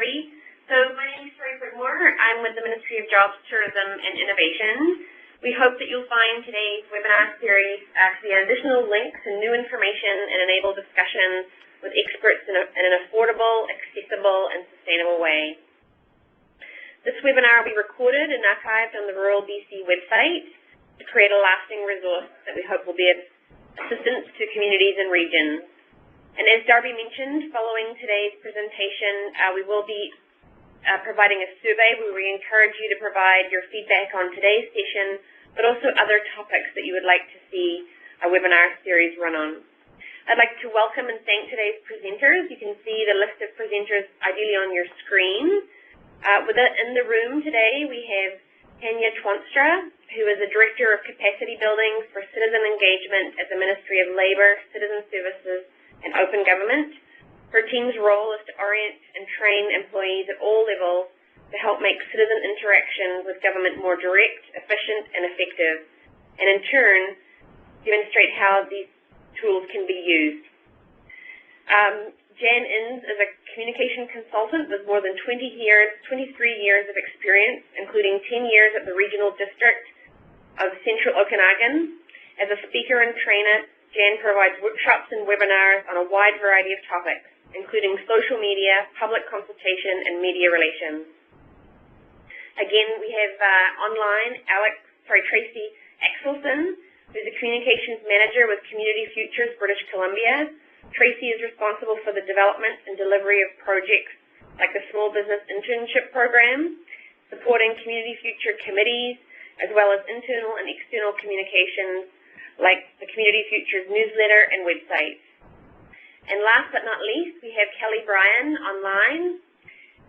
everybody. So my name is Terry Whitmore. I'm with the Ministry of Jobs, Tourism and Innovation. We hope that you'll find today's webinar series to be additional links and new information and enable discussion with experts in an affordable, accessible and sustainable way. This webinar will be recorded and archived on the Rural BC website to create a lasting resource that we hope will be of assistance to communities and regions. And as Darby mentioned, following today's presentation, we will be providing a survey where we encourage you to provide your feedback on today's session, but also other topics that you would like to see a webinar series run on. I'd like to welcome and thank today's presenters. You can see the list of presenters ideally on your screen. In the room today, we have Tanya Twanstra, who is the Director of Capacity Building for Citizen Engagement at the Ministry of Labour, Citizen Services and Open Government. Her team's role is to orient and train employees at all levels to help make citizen interaction with government more direct, efficient and effective, and in turn demonstrate how these tools can be used. Jan Inns is a communication consultant with more than 23 years of experience, including 10 years at the Regional District of Central Okanagan. As a speaker and trainer, Jan provides workshops and webinars on a wide variety of topics, including social media, public consultation, and media relations. Again, we have online Tracy Axelson, who's a communications manager with Community Futures British Columbia. Tracy is responsible for the development and delivery of projects like the Small Business Internship Program, supporting Community Future committees, as well as internal and external communications like the Community Futures newsletter and website. And last but not least, we have Kelly Bryan online.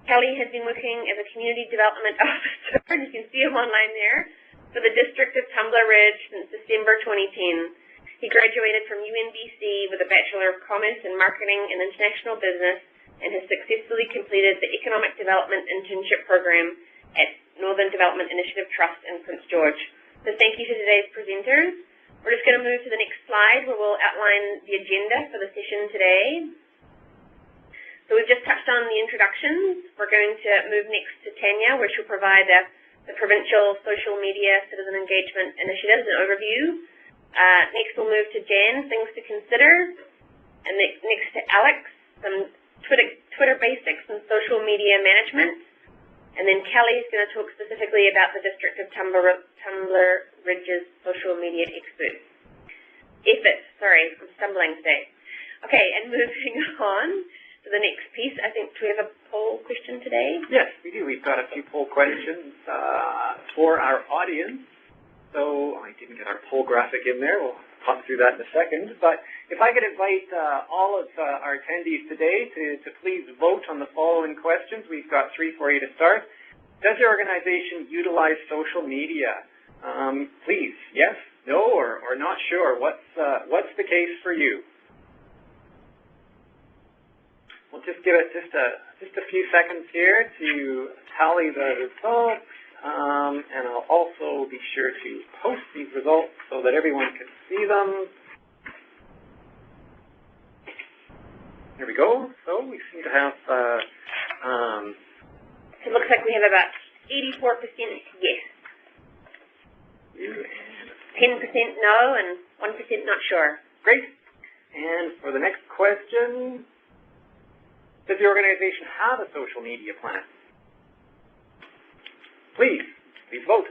Kelly has been working as a Community Development Officer, and you can see him online there, for the District of Tumbler Ridge since December 2010. He graduated from UNBC with a Bachelor of Commerce in Marketing and International Business and has successfully completed the Economic Development Internship Program at Northern Development Initiative Trust in Prince George. So thank you to today's presenters. We're just going to move to the next slide where we'll outline the agenda for the session today. So we've just touched on the introductions. We're going to move next to Tanya, where she'll provide the Provincial Social Media Citizen Engagement Initiatives and overview. Next we'll move to Jan, Things to Consider. And next to Alex, some Twitter basics and social media management. And then Kelly is going to talk specifically about the District of Tumbler Ridge's social media efforts. Sorry, I'm stumbling today. Okay, and moving on to the next piece, I think, do we have a poll question today? Yes, we do. We've got a few poll questions for our audience. So I didn't get our poll graphic in there. We'll pop through that in a second. But if I could invite all of our attendees today to please vote on the following questions. We've got 3 for you to start. Does your organization utilize social media? Please, yes, no, or not sure. What's the case for you? We'll just give it just a few seconds here to tally the results. And I'll also be sure to post these results so that everyone can see them. Here we go. So we seem to have... it looks like we have about 84% yes. 10% no, and 1% not sure. Great. And for the next question, does the organization have a social media plan? Please vote.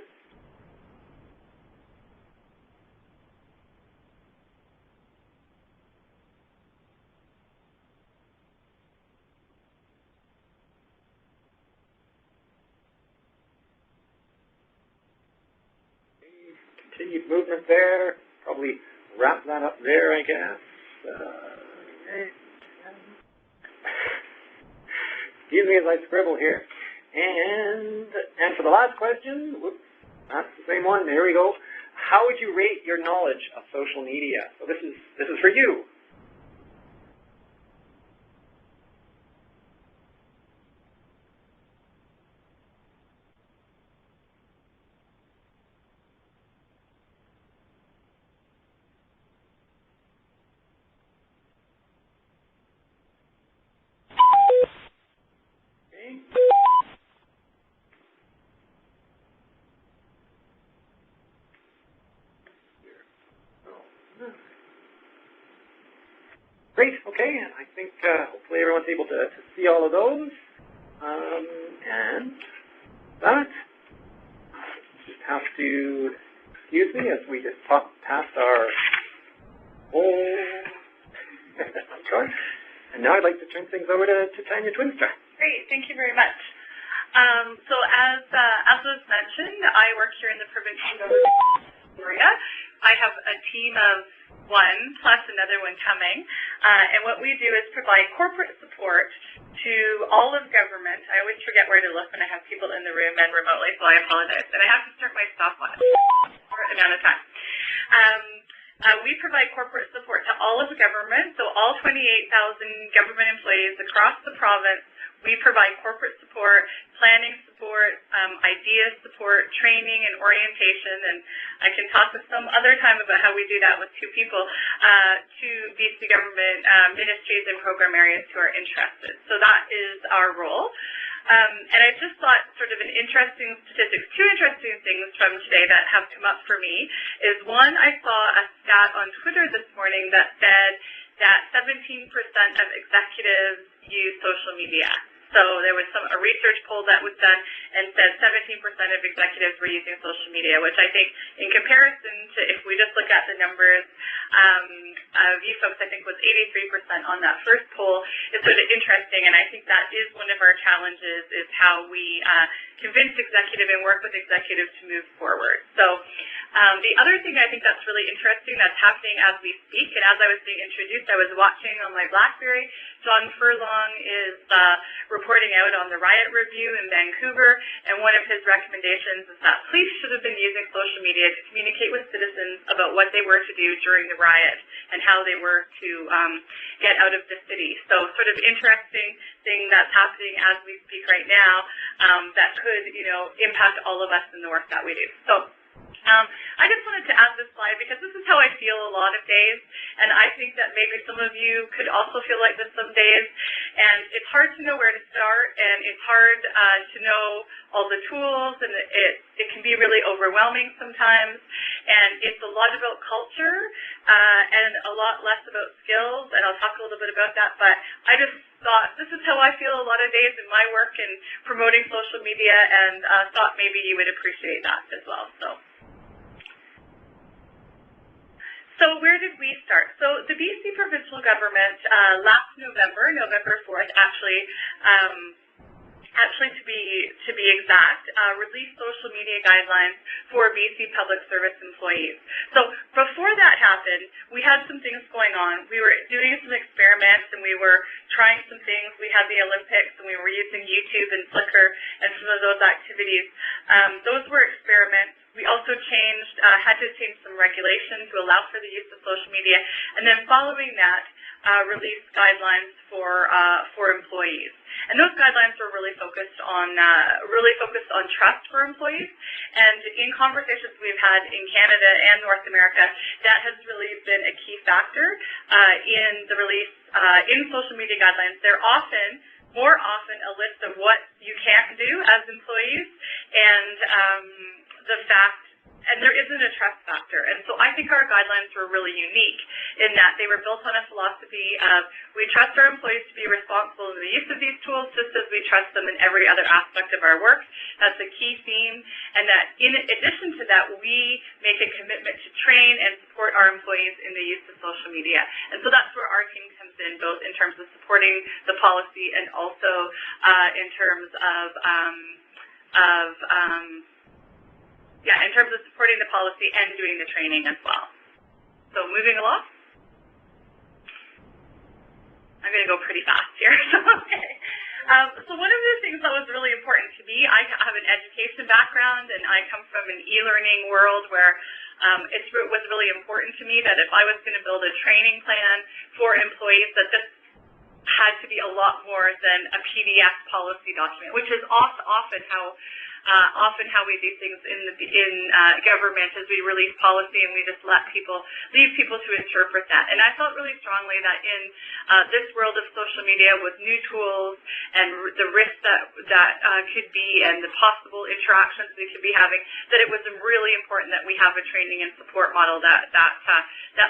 Continued movement there. Probably wrap that up there, I guess. Excuse me as I scribble here. And for the last question, whoops, that's the same one. There we go. How would you rate your knowledge of social media? So this is for you. Great, okay, and I think hopefully everyone's able to see all of those. And that, just have to excuse me as we just pop past our whole chart. And now I'd like to turn things over to Tanya Twinstra. Great, thank you very much. So as was mentioned, I work here in the provincial government area. I have a team of one plus another one coming, and what we do is provide corporate support to all of government. I always forget where to look when I have people in the room and remotely, so I apologize. And I have to start my stopwatch for an amount of time. We provide corporate support to all of the government, so all 28,000 government employees across the province. We provide corporate support, planning support, idea support, training, and orientation, and I can talk with some other time about how we do that with two people, to BC government ministries and program areas who are interested. So that is our role. And I just thought sort of an interesting statistics, two interesting things from today that have come up for me is one, I saw a stat on Twitter this morning that said that 17% of executives use social media. So there was a research poll that was done and said 17% of executives were using social media, which I think in comparison to if we just look at the numbers of you folks, I think was 83% on that first poll, is sort of interesting, and I think that is one of our challenges is how we convince executive and work with executives to move forward. So the other thing I think that's really interesting that's happening as we speak, and as I was being introduced, I was watching on my BlackBerry, John Furlong is reporting out on the riot review in Vancouver, and one of his recommendations is that police should have been using social media to communicate with citizens about what they were to do during the riot and how they were to get out of the city. So sort of interesting thing that's happening as we speak right now that could, impact all of us in the work that we do. So I just wanted to add this slide because this is how I feel a lot of days, and I think that maybe some of you could also feel like this some days, and it's hard to know where to start, and it's hard to know all the tools, and it can be really overwhelming sometimes, and it's a lot about culture and a lot less about skills, and I'll talk a little bit about that, but I just thought this is how I feel a lot of days in my work in promoting social media, and thought maybe you would appreciate that as well. So where did we start? So the BC provincial government last November 4th, actually to be exact, released social media guidelines for BC public service employees. So before that happened, we had some things going on. We were doing some experiments and we were trying some things. We had the Olympics and we were using YouTube and Flickr and some of those activities. Those were experiments. We also had to change some regulation to allow for the use of social media, and then following that, released guidelines for employees. And those guidelines were really focused on trust for employees. And in conversations we've had in Canada and North America, that has really been a key factor in the release in social media guidelines. They're more often a list of what you can't do as employees, and and there isn't a trust factor. And so I think our guidelines were really unique in that they were built on a philosophy of we trust our employees to be responsible in the use of these tools just as we trust them in every other aspect of our work. That's a key theme. And that in addition to that, we make a commitment to train and support our employees in the use of social media. And so that's where our team comes in, both in terms of supporting the policy and also in terms of in terms of supporting the policy and doing the training as well. So moving along. I'm going to go pretty fast here. So one of the things that was really important to me, I have an education background and I come from an e-learning world where it was really important to me that if I was going to build a training plan for employees, that this had to be a lot more than a PDF policy document, which is often how often how we do things in government is we release policy and we just leave people to interpret that. And I felt really strongly that in this world of social media with new tools and the risks that could be and the possible interactions we could be having, that it was really important that we have a training and support model that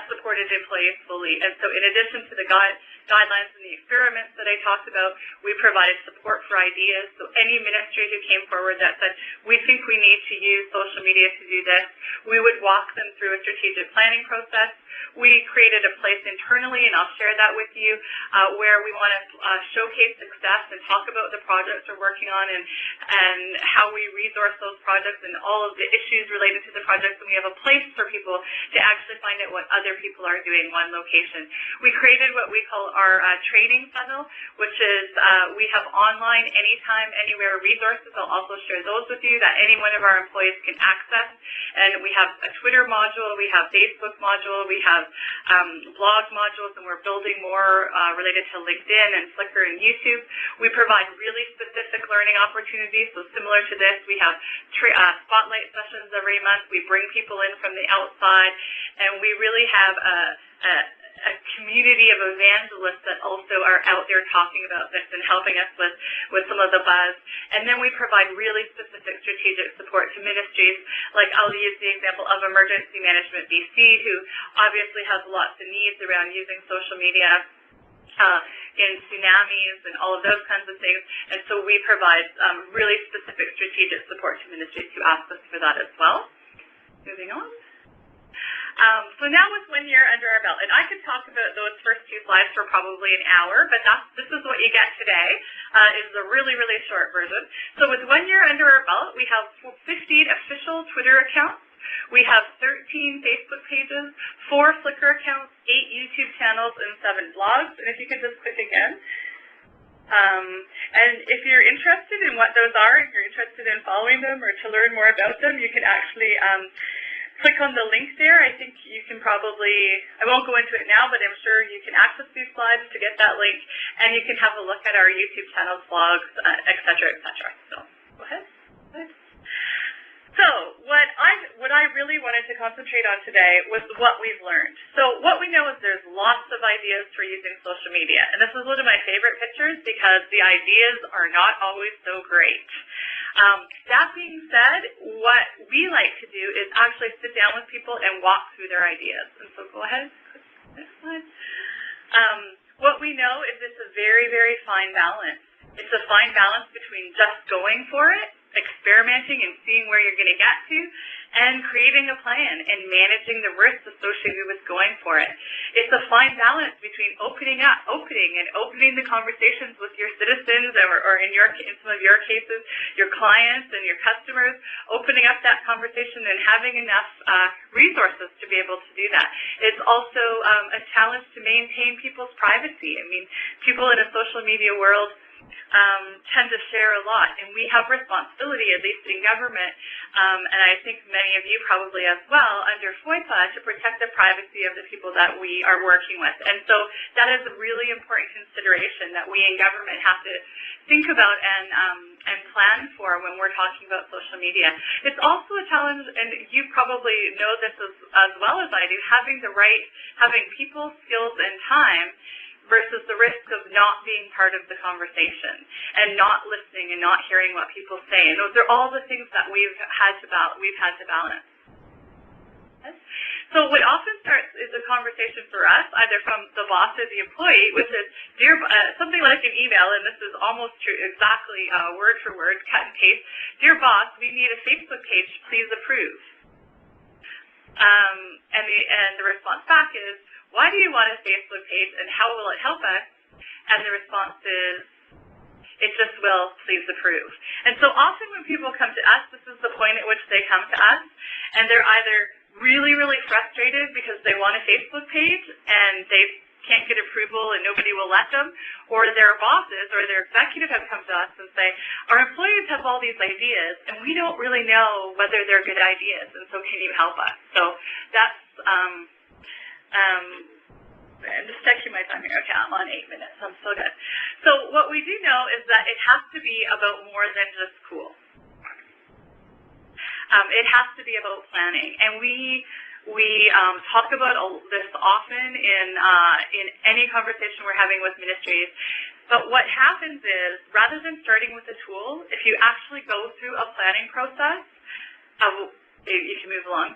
supported employees fully. And so in addition to the guidelines and the experiments that I talked about, we provided support for ideas. So any ministry who came forward that said, we think we need to use social media to do this, we would walk them through a strategic planning process. We created a place internally, and I'll share that with you, where we want to showcase success and talk about the projects we're working on and how we resource those projects and all of the issues related to the projects. And we have a place for people to actually find out what other people are doing in one location. We created what we call our training funnel, which is we have online, anytime, anywhere resources. I'll also share those with you that any one of our employees can access. And we have a Twitter module, we have Facebook module, we have blog modules, and we're building more related to LinkedIn and Flickr and YouTube. We provide really specific learning opportunities. So similar to this, we have spotlight sessions every month. We bring people in from the outside, and we really have a community of evangelists that also are out there talking about this and helping us with some of the buzz. And then we provide really specific strategic support to ministries, like I'll use the example of Emergency Management BC, who obviously has lots of needs around using social media in tsunamis and all of those kinds of things. And so we provide really specific strategic support to ministries who ask us for that as well. Moving on. So now with 1 year under our belt, and I could talk about those first two slides for probably an hour, but this is what you get today, is a really, really short version. So with 1 year under our belt, we have 15 official Twitter accounts. We have 13 Facebook pages, 4 Flickr accounts, 8 YouTube channels, and 7 blogs. And if you could just click again. And if you're interested in what those are, if you're interested in following them or to learn more about them, you can actually click on the link there. I think you can probably, I won't go into it now, but I'm sure you can access these slides to get that link, and you can have a look at our YouTube channels, blogs, et cetera, et cetera. So go ahead. So what I really wanted to concentrate on today was what we've learned. So what we know is there's lots of ideas for using social media, and this is one of my favorite pictures because the ideas are not always so great. That being said, what we like to do is actually sit down with people and walk through their ideas. And so go ahead, next slide. What we know is it's a very, very fine balance. It's a fine balance between just going for it, experimenting and seeing where you're going to get to, and creating a plan and managing the risks associated with going for it. It's a fine balance between opening the conversations with your citizens, or in some of your cases, your clients and your customers, opening up that conversation and having enough resources to be able to do that. It's also a challenge to maintain people's privacy. I mean, people in a social media world tend to share a lot, and we have responsibility, at least in government, and I think many of you probably as well, under FOIPA, to protect the privacy of the people that we are working with. And so that is a really important consideration that we in government have to think about and plan for when we're talking about social media. It's also a challenge, and you probably know this as well as I do, having people, skills, and time versus the risk of not being part of the conversation and not listening and not hearing what people say. And those are all the things that we've had to balance. So what often starts is a conversation for us, either from the boss or the employee, which is something like an email, and this is almost true, exactly word for word, cut and paste. Dear boss, we need a Facebook page, please approve. And the response back is, why do you want a Facebook page and how will it help us? And the response is, it just will, please approve. And so often when people come to us, this is the point at which they come to us, and they're either really, really frustrated because they want a Facebook page and they can't get approval and nobody will let them, or their bosses or their executive have come to us and say, our employees have all these ideas and we don't really know whether they're good ideas, and so can you help us? So that's I'm just checking my time here. Okay, I'm on 8 minutes. I'm still good. So what we do know is that it has to be about more than just cool. It has to be about planning, and we talk about this often in any conversation we're having with ministries. But what happens is, rather than starting with a tool, if you actually go through a planning process, you can move along,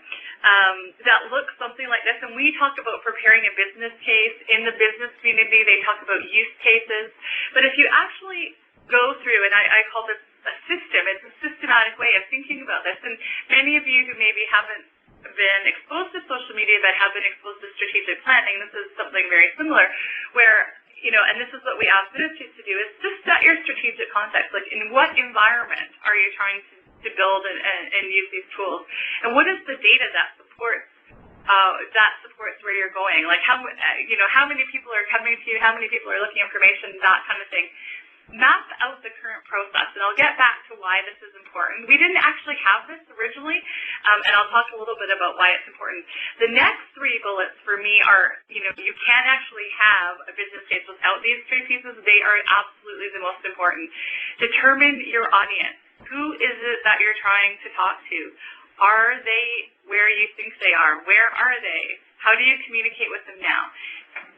that looks something like this. And we talk about preparing a business case. In the business community, they talk about use cases. But if you actually go through, and I call this a system, it's a systematic way of thinking about this. And many of you who maybe haven't been exposed to social media but have been exposed to strategic planning, this is something very similar where, and this is what we ask ministries to do, is just set your strategic context. Like, in what environment are you trying to build and use these tools? And what is the data that supports where you're going? Like, how many people are coming to you, how many people are looking at information, that kind of thing. Map out the current process, and I'll get back to why this is important. We didn't actually have this originally, and I'll talk a little bit about why it's important. The next 3 bullets for me are, you can't actually have a business case without these 3 pieces. They are absolutely the most important. Determine your audience. Who is it that you're trying to talk to? Are they where you think they are? Where are they? How do you communicate with them now?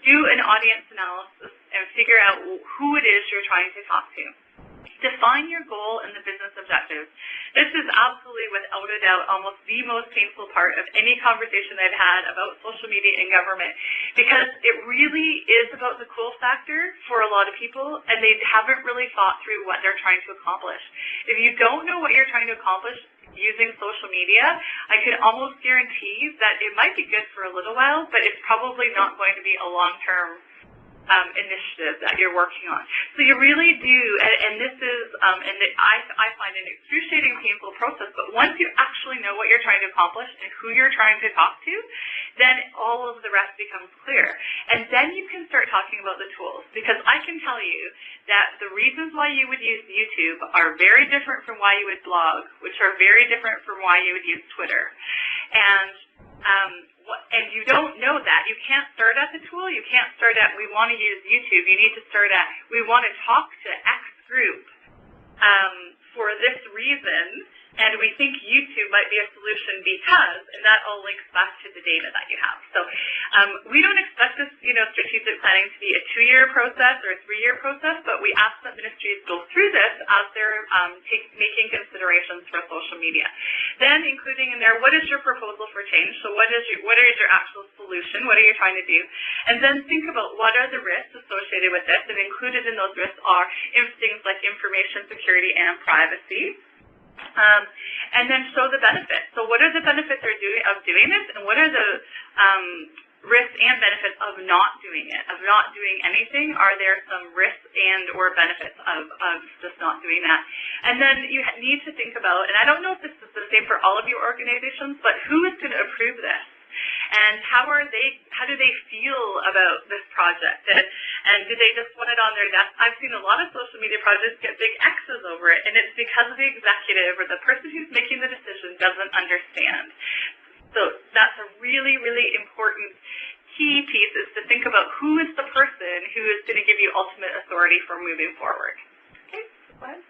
Do an audience analysis and figure out who it is you're trying to talk to. Define your goal and the business objectives. This is absolutely, without a doubt, almost the most painful part of any conversation I've had about social media and government, because it really is about the cool factor for a lot of people, and they haven't really thought through what they're trying to accomplish. If you don't know what you're trying to accomplish using social media, I can almost guarantee that it might be good for a little while, but it's probably not going to be a long-term initiative that you're working on. So you really do, and this is, I find an excruciating, painful process, but once you actually know what you're trying to accomplish and who you're trying to talk to, then all of the rest becomes clear. And then you can start talking about the tools, because I can tell you that the reasons why you would use YouTube are very different from why you would blog, which are very different from why you would use Twitter. And you don't know that. You can't start at the tool. You can't start at, we want to use YouTube. You need to start at, we want to talk to X group for this reason, and we think YouTube might be a solution because, and that all links back to the data that you have. So we don't expect this, strategic planning to be a 2-year process or a 3-year process, but we ask that ministries go through this as they're making considerations for social media. Then including in there, what is your proposal for change? So what is your actual solution? What are you trying to do? And then think about what are the risks associated with this, and included in those risks are things like information security and privacy. And then show the benefits. So what are the benefits of doing this, and what are the risks and benefits of not doing it, of not doing anything? Are there some risks and or benefits of just not doing that? And then you need to think about, and I don't know if this is the same for all of your organizations, but who is going to approve this? And how do they feel about this project? And do they just want it on their desk? I've seen a lot of social media projects get big X's over it, and it's because the executive or the person who's making the decision doesn't understand. So that's a really, really important key piece, is to think about who is the person who is going to give you ultimate authority for moving forward. Okay, go ahead.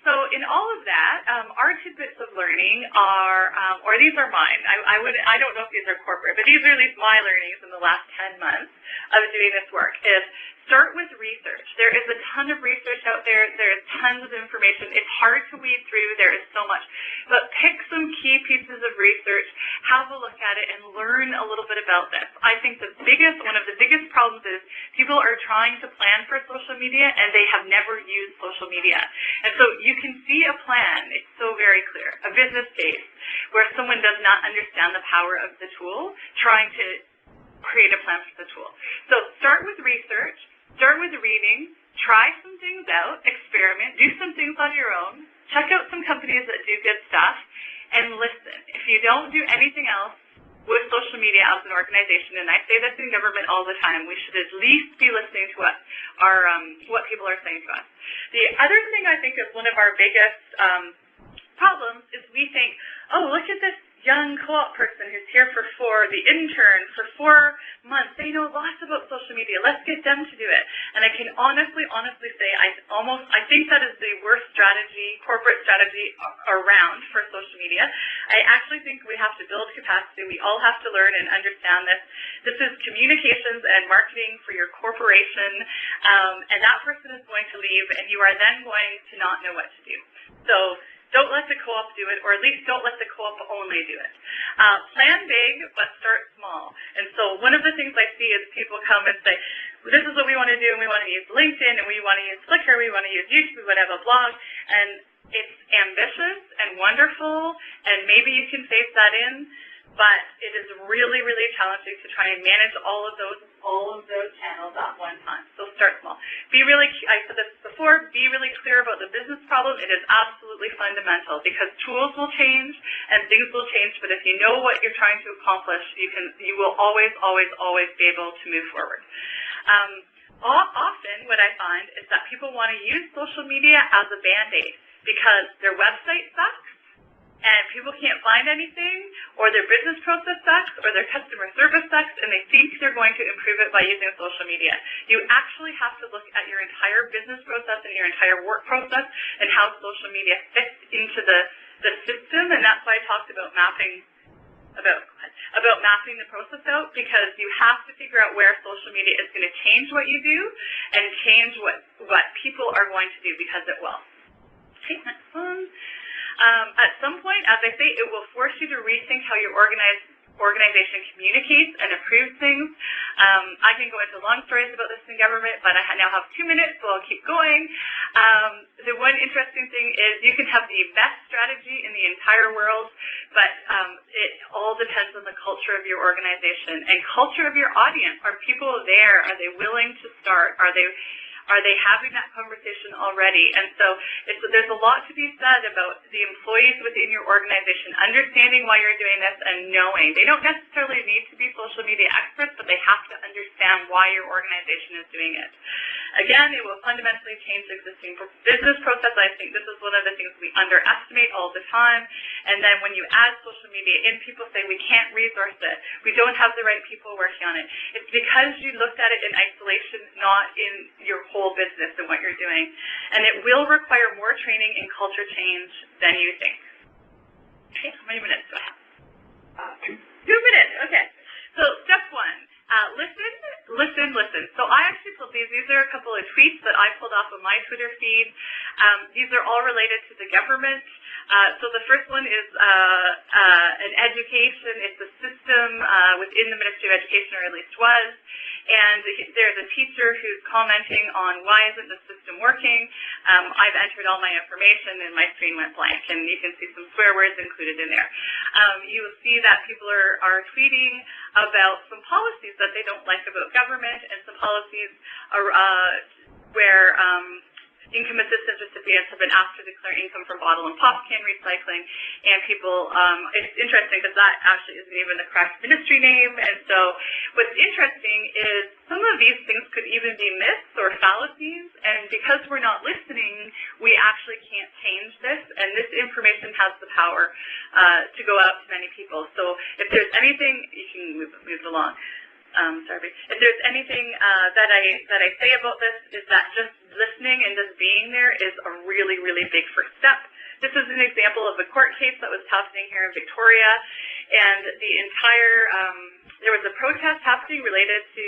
So in all of that, our tidbits of learning are, or these are mine. I don't know if these are corporate, but these are at least my learnings in the last 10 months of doing this work, is start with research. There is a ton of research out there. There is tons of information. It's hard to weed through. There is so much. But pick some key pieces of research, have a look at it, and learn a little bit about this. I think one of the biggest problems is people are trying to plan for social media, and they have never used social media. And so you can see a plan. It's so very clear. A business case where someone does not understand the power of the tool, trying to create a plan for the tool. So start with research. Start with reading, try some things out, experiment, do some things on your own, check out some companies that do good stuff, and listen. If you don't do anything else with social media as an organization, and I say this in government all the time, we should at least be listening to what people are saying to us. The other thing I think is one of our biggest problems is we think, oh, look at this, young co-op person who's here the intern for 4 months, they know lots about social media. Let's get them to do it. And I can honestly say I think that is the worst corporate strategy around for social media. I actually think we have to build capacity. We all have to learn and understand this. This is communications and marketing for your corporation, and that person is going to leave, and you are then going to not know what to do. So don't let the co-op do it, or at least don't let the co-op only do it. Plan big, but start small. And so one of the things I see is people come and say, well, this is what we want to do, and we want to use LinkedIn, and we want to use Flickr, we want to use YouTube, we want to have a blog, and it's ambitious and wonderful, and maybe you can phase that in, but it is really, really challenging to try and manage all of those channels at one time. So start small. I said this before, be really clear about the business problem. It is absolutely fundamental because tools will change and things will change, but if you know what you're trying to accomplish, you will always be able to move forward. Often what I find is that people want to use social media as a Band-Aid because their website sucks, and people can't find anything, or their business process sucks, or their customer service sucks, and they think they're going to improve it by using social media. You actually have to look at your entire business process and your entire work process and how social media fits into the system, and that's why I talked about mapping the process out, because you have to figure out where social media is going to change what you do and change what people are going to do, because it will. Okay, next one. At some point, as I say, it will force you to rethink how your organization communicates and approves things. I can go into long stories about this in government, but I now have 2 minutes, so I'll keep going. The one interesting thing is you can have the best strategy in the entire world, but it all depends on the culture of your organization and culture of your audience. Are people there? Are they willing to start? Are they having that conversation already? And so there's a lot to be said about the employees within your organization understanding why you're doing this and knowing. They don't necessarily need to be social media experts, but they have to understand why your organization is doing it. Again, it will fundamentally change existing business process. I think this is one of the things we underestimate all the time. And then when you add social media in, people say we can't resource it. We don't have the right people working on it. It's because you looked at it in isolation, not in your whole business and what you're doing. And it will require more training and culture change than you think. Okay, how many minutes do I have? 2 minutes, okay. So step 1. Listen. So I actually pulled these are a couple of tweets that I pulled off of my Twitter feed. These are all related to the government. So the first one is an education. It's a system within the Ministry of Education, or at least was. And there's a teacher who's commenting on why isn't the system working. I've entered all my information and my screen went blank, and you can see some swear words included in there. You will see that people are tweeting about some policies that they don't like about government, and some policies where income assistance recipients have been asked to declare income from bottle and pop can recycling, and people, it's interesting because that actually isn't even the correct ministry name, and so what's interesting is some of these things could even be myths or fallacies, and because we're not listening, we actually can't change this, and this information has the power to go out to many people. So if there's anything, you can move it along. If there's anything that I say about this is that just listening and just being there is a really, really big first step. This is an example of a court case that was happening here in Victoria, and the entire there was a protest happening related to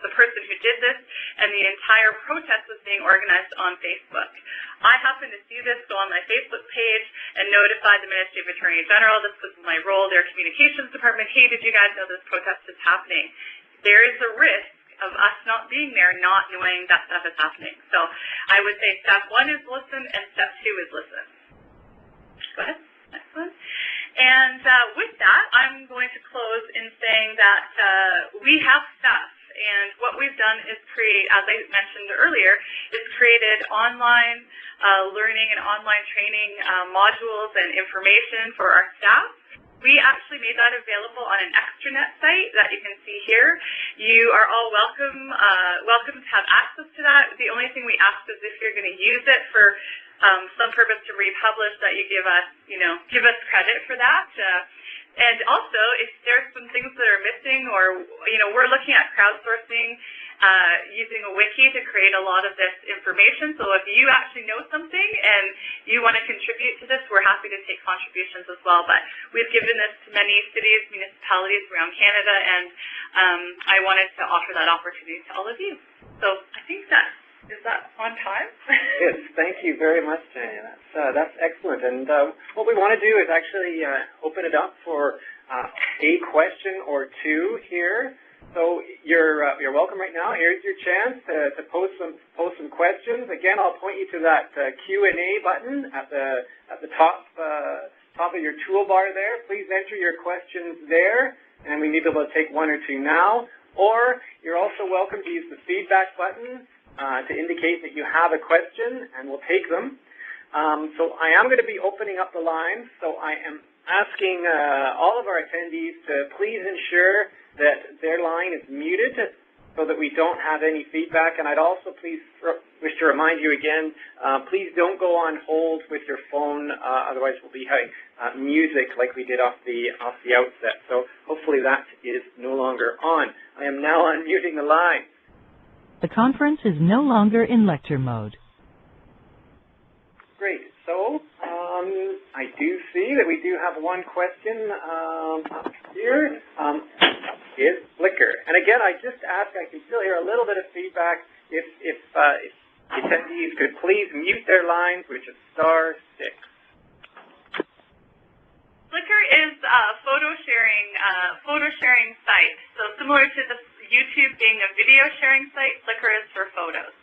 the person who did this, and the entire protest was being organized on Facebook. I happened to see this, go on my Facebook page, and notify the Ministry of Attorney General. This was my role, their communications department. Hey, did you guys know this protest is happening? There is a risk of us not being there, not knowing that stuff is happening. So I would say step 1 is listen, and step 2 is listen. Go ahead, next one. And with that, I'm going to close in saying that we have stuff. And what we've done is create, as I mentioned earlier, is created online learning and online training modules and information for our staff. We actually made that available on an extranet site that you can see here. You are all welcome to have access to that. The only thing we ask is if you're going to use it for some purpose to republish, that you give us credit for that. And also, if there's some things that are missing, or, we're looking at crowdsourcing, using a wiki to create a lot of this information. So if you actually know something and you want to contribute to this, we're happy to take contributions as well. But we've given this to many cities, municipalities around Canada, and I wanted to offer that opportunity to all of you. So I think is that on time? Yes, thank you very much, Jenny. That's excellent. And what we want to do is actually open it up for a question or two here. So you're welcome right now. Here's your chance to post some questions. Again, I'll point you to that Q&A button at the top of your toolbar there. Please enter your questions there, and we may be able to take one or two now. Or you're also welcome to use the feedback button to indicate that you have a question, and we'll take them. So I am going to be opening up the lines. So I am asking all of our attendees to please ensure that their line is muted so that we don't have any feedback. And I'd also wish to remind you again, please don't go on hold with your phone, otherwise we'll be having music like we did off the outset. So hopefully that is no longer on. I am now unmuting the line. The conference is no longer in lecture mode. Great. So I do see that we do have one question up here. Is Flickr. And again, I just ask, I can still hear a little bit of feedback. If attendees could please mute their lines, which is *6. Flickr is a photo sharing site. So similar to the YouTube being a video sharing site, Flickr is for photos.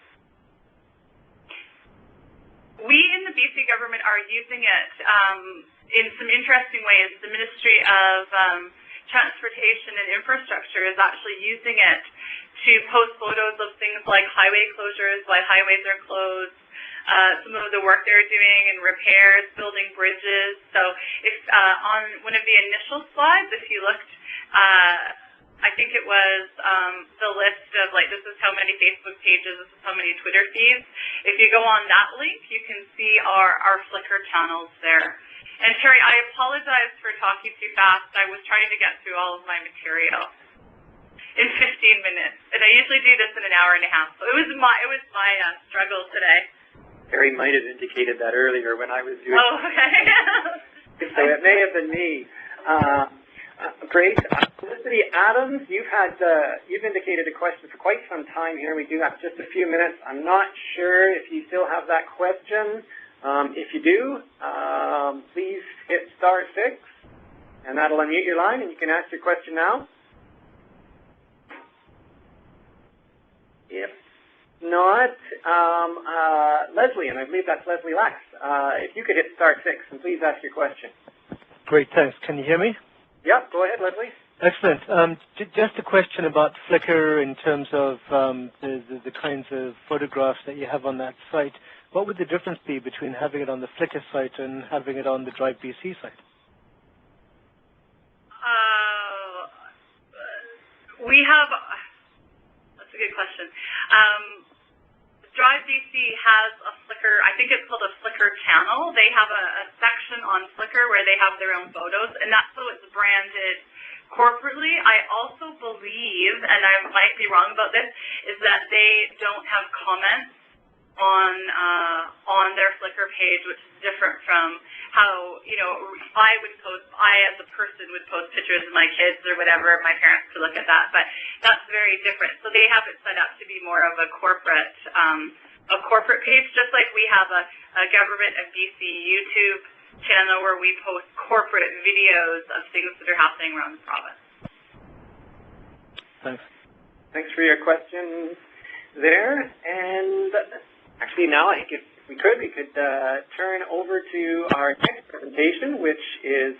We in the BC government are using it in some interesting ways. The Ministry of Transportation and Infrastructure is actually using it to post photos of things like highway closures, why highways are closed, some of the work they're doing in repairs, building bridges. So if on one of the initial slides, if you looked, I think it was the list of, like, this is how many Facebook pages, this is how many Twitter feeds. If you go on that link, you can see our Flickr channels there. And Terry, I apologize for talking too fast. I was trying to get through all of my material in 15 minutes, and I usually do this in an hour and a half. So it was my struggle today. Terry might have indicated that earlier when I was doing. Oh, okay. So it may have been me. Great. Felicity Adams, you've indicated a question for quite some time here. We do have just a few minutes. I'm not sure if you still have that question. If you do, please hit *6, and that'll unmute your line, and you can ask your question now. If not, Leslie, and I believe that's Leslie Lax, if you could hit *6, and please ask your question. Great, thanks. Can you hear me? Yep, go ahead, Leslie. Excellent. Just a question about Flickr in terms of the kinds of photographs that you have on that site. What would the difference be between having it on the Flickr site and having it on the Drive BC site? That's a good question. Drive BC has a Flickr, I think it's called a Flickr channel. They have a section on Flickr where they have their own photos, and that's how it's branded corporately. I also believe, and I might be wrong about this, is that they don't have comments on their Flickr page, which is different from how, I as a person would post pictures of my kids or whatever, my parents could look at that, but that's very different. So they have it set up to be more of a corporate page, just like we have a Government of BC YouTube channel where we post corporate videos of things that are happening around the province. Thanks. Thanks for your question there. And actually now I think if we could turn over to our next presentation, which is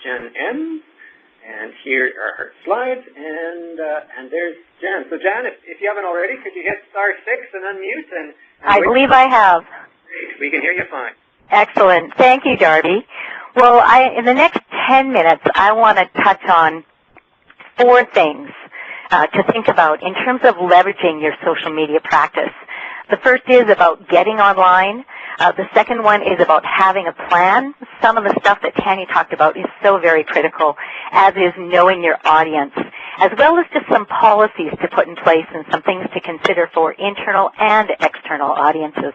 Jen M. And here are her slides, and there's Jen. So Jen, if you haven't already, could you hit *6 and unmute? And I believe I have. Great. We can hear you fine. Excellent. Thank you, Darby. Well, in the next 10 minutes, I want to touch on 4 things to think about in terms of leveraging your social media practice. The first is about getting online. The second one is about having a plan some of the stuff that Tanya talked about is so very critical, as is knowing your audience, as well as just some policies to put in place and some things to consider for internal and external audiences.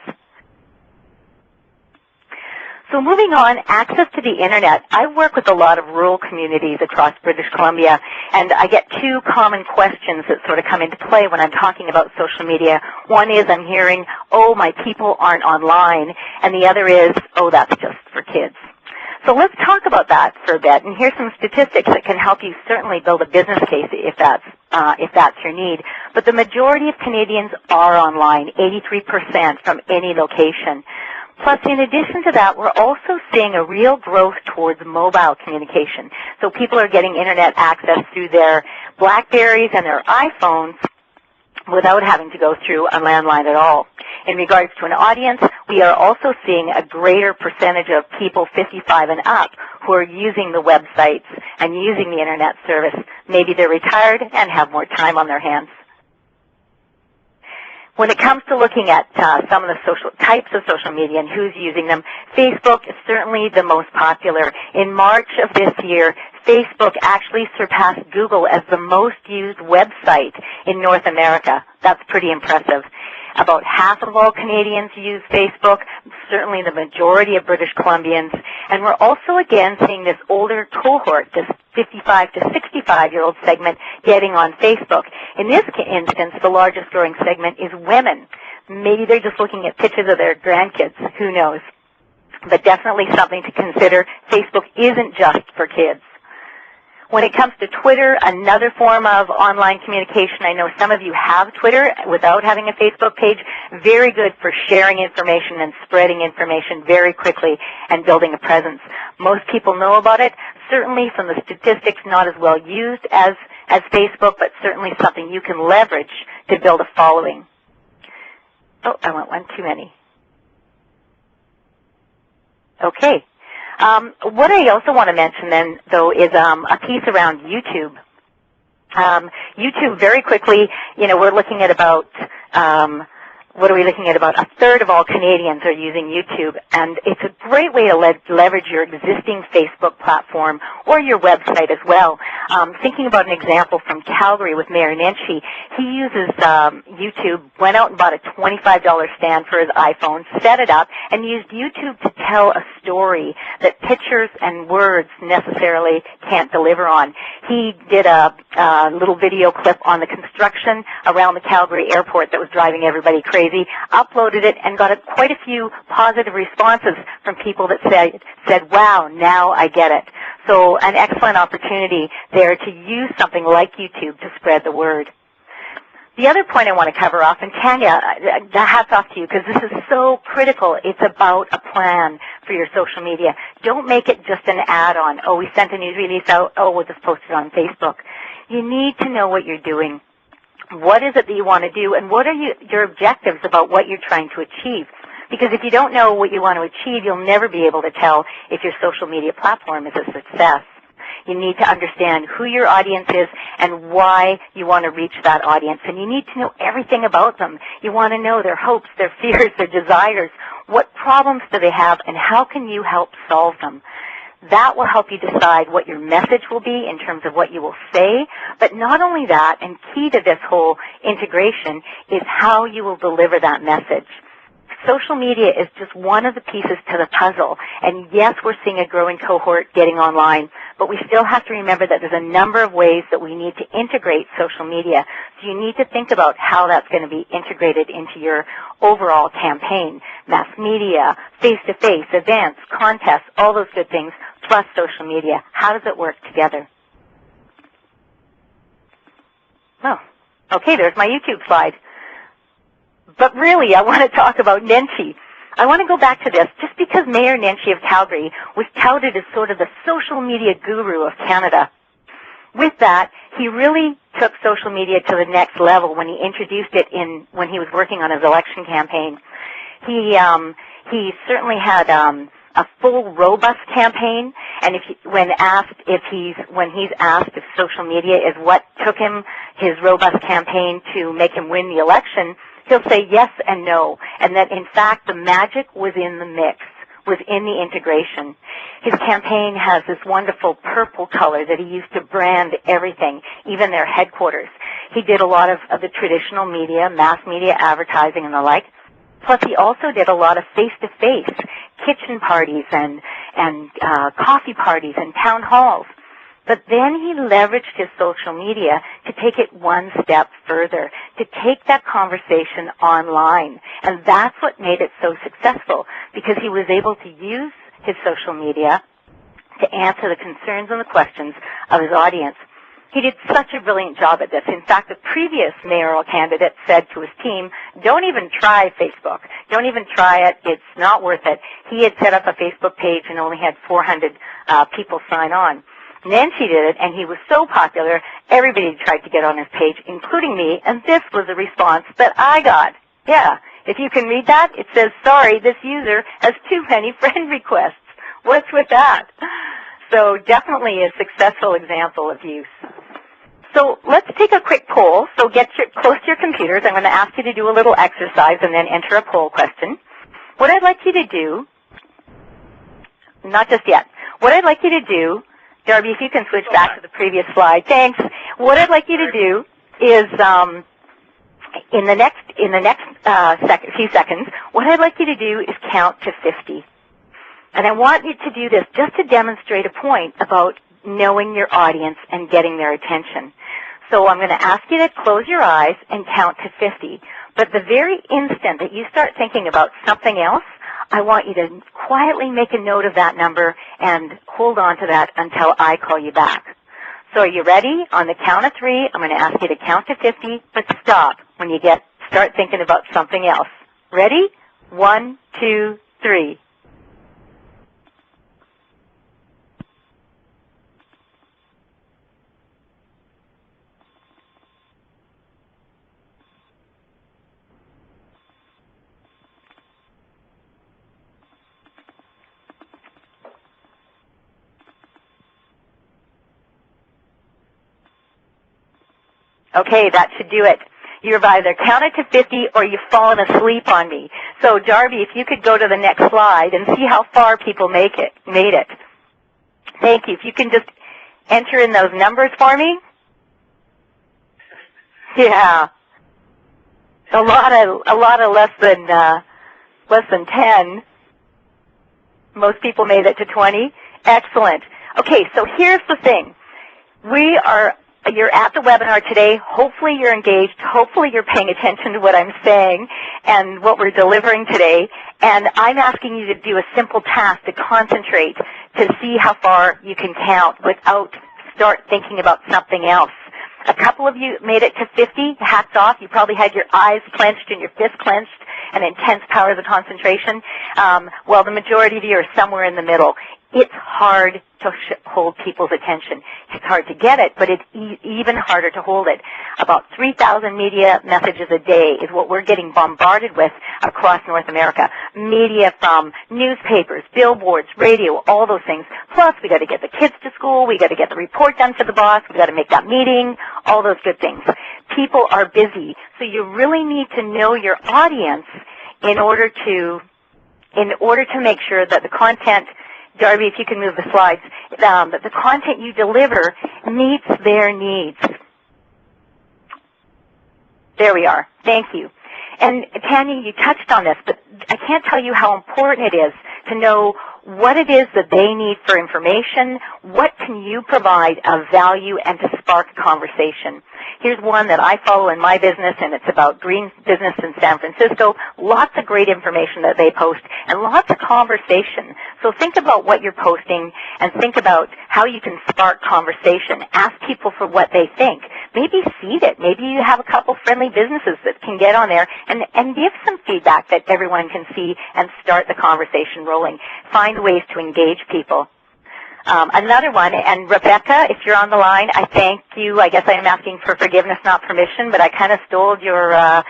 So moving on, access to the Internet. I work with a lot of rural communities across British Columbia, and I get two common questions that sort of come into play when I'm talking about social media. One is I'm hearing, oh, my people aren't online, and the other is, oh, that's just for kids. So let's talk about that for a bit, and here's some statistics that can help you certainly build a business case if that's your need. But the majority of Canadians are online, 83% from any location. Plus, in addition to that, we're also seeing a real growth towards mobile communication. So people are getting Internet access through their BlackBerries and their iPhones without having to go through a landline at all. In regards to an audience, we are also seeing a greater percentage of people 55 and up who are using the websites and using the Internet service. Maybe they're retired and have more time on their hands. When it comes to looking at some of the types of social media and who's using them, Facebook is certainly the most popular. In March of this year, Facebook actually surpassed Google as the most used website in North America. That's pretty impressive. About half of all Canadians use Facebook, certainly the majority of British Columbians, and we're also again seeing this older cohort, this 55 to 65-year-old segment getting on Facebook. In this instance, the largest growing segment is women. Maybe they're just looking at pictures of their grandkids, who knows. But definitely something to consider. Facebook isn't just for kids. When it comes to Twitter, another form of online communication, I know some of you have Twitter without having a Facebook page. Very good for sharing information and spreading information very quickly and building a presence. Most people know about it. Certainly from the statistics, not as well used as Facebook, but certainly something you can leverage to build a following. Oh, I went one too many. Okay. What I also want to mention then, though, is a piece around YouTube. YouTube, very quickly, we're looking at about, About a third of all Canadians are using YouTube, and it's a great way to leverage your existing Facebook platform or your website as well. Thinking about an example from Calgary with Mayor Nenshi, he uses YouTube, went out and bought a $25 stand for his iPhone, set it up, and used YouTube to tell a story that pictures and words necessarily can't deliver on. He did a little video clip on the construction around the Calgary airport that was driving everybody crazy, uploaded it, and got quite a few positive responses from people that said, wow, now I get it. So an excellent opportunity there to use something like YouTube to spread the word. The other point I want to cover off, and Tanya, hats off to you, because this is so critical. It's about a plan for your social media. Don't make it just an add-on. Oh, we sent a news release out. Oh, we'll just post it on Facebook. You need to know what you're doing. What is it that you want to do, and what are your objectives about what you're trying to achieve? Because if you don't know what you want to achieve, you'll never be able to tell if your social media platform is a success. You need to understand who your audience is and why you want to reach that audience. And you need to know everything about them. You want to know their hopes, their fears, their desires. What problems do they have, and how can you help solve them? That will help you decide what your message will be in terms of what you will say. But not only that, and key to this whole integration, is how you will deliver that message. Social media is just one of the pieces to the puzzle. And yes, we're seeing a growing cohort getting online, but we still have to remember that there's a number of ways that we need to integrate social media. So you need to think about how that's going to be integrated into your overall campaign. Mass media, face-to-face, events, contests, all those good things, plus social media. How does it work together? Oh, okay, there's my YouTube slide. But really, I want to talk about Nenshi. I want to go back to this. Just because Mayor Nenshi of Calgary was touted as sort of the social media guru of Canada, with that, he really took social media to the next level when he introduced it when he was working on his election campaign. He certainly had a full, robust campaign, and when he's asked if social media is what took him his robust campaign to make him win the election, he'll say yes and no, and that in fact the magic was in the mix, was in the integration. His campaign has this wonderful purple color that he used to brand everything, even their headquarters. He did a lot of the traditional media, mass media advertising and the like. Plus, he also did a lot of face-to-face kitchen parties and coffee parties and town halls. But then he leveraged his social media to take it one step further, to take that conversation online. And that's what made it so successful, because he was able to use his social media to answer the concerns and the questions of his audience. He did such a brilliant job at this. In fact, the previous mayoral candidate said to his team, don't even try Facebook. Don't even try it. It's not worth it. He had set up a Facebook page and only had 400 people sign on. Nancy did it, and he was so popular, everybody tried to get on his page, including me, and this was the response that I got. Yeah, if you can read that, it says, sorry, this user has too many friend requests. What's with that? So definitely a successful example of use. So let's take a quick poll. So get close to your computers. I'm going to ask you to do a little exercise and then enter a poll question. What I'd like you to do, not just yet, what I'd like you to do, Darby, if you can switch back to the previous slide. Thanks. What I'd like you to do is, in the next few seconds, what I'd like you to do is count to 50. And I want you to do this just to demonstrate a point about knowing your audience and getting their attention. So I'm going to ask you to close your eyes and count to 50. But the very instant that you start thinking about something else, I want you to quietly make a note of that number and hold on to that until I call you back. So are you ready? On the count of 3, I'm going to ask you to count to 50, but stop when you start thinking about something else. Ready? 1, 2, 3. Okay, that should do it. You've either counted to 50 or you've fallen asleep on me. So, Darby, if you could go to the next slide and see how far people made it. Thank you. If you can just enter in those numbers for me. Yeah. A lot of less than 10. Most people made it to 20. Excellent. Okay, so here's the thing. You're at the webinar today. Hopefully you're engaged. Hopefully you're paying attention to what I'm saying and what we're delivering today. And I'm asking you to do a simple task to concentrate to see how far you can count without start thinking about something else. A couple of you made it to 50. Hats off. You probably had your eyes clenched and your fists clenched and intense powers of concentration. Well, the majority of you are somewhere in the middle. It's hard to hold people's attention. It's hard to get it, but it's even harder to hold it. About 3,000 media messages a day is what we're getting bombarded with across North America. Media from newspapers, billboards, radio, all those things. Plus, we got to get the kids to school. We got to get the report done for the boss. We got to make that meeting. All those good things. People are busy, so you really need to know your audience in order to make sure that the content. Darby, if you can move the slides, that the content you deliver meets their needs. There we are. Thank you. And Tanya, you touched on this, but I can't tell you how important it is to know what it is that they need for information, what can you provide of value, and to spark a conversation. Here's one that I follow in my business, and it's about green business in San Francisco. Lots of great information that they post, and lots of conversation. So think about what you're posting, and think about how you can spark conversation. Ask people for what they think. Maybe seed it. Maybe you have a couple friendly businesses that can get on there and give some feedback that everyone can see and start the conversation rolling. Find ways to engage people. Another one, and Rebecca, if you're on the line, I thank you. I guess I am asking for forgiveness, not permission, but I kind of stole your a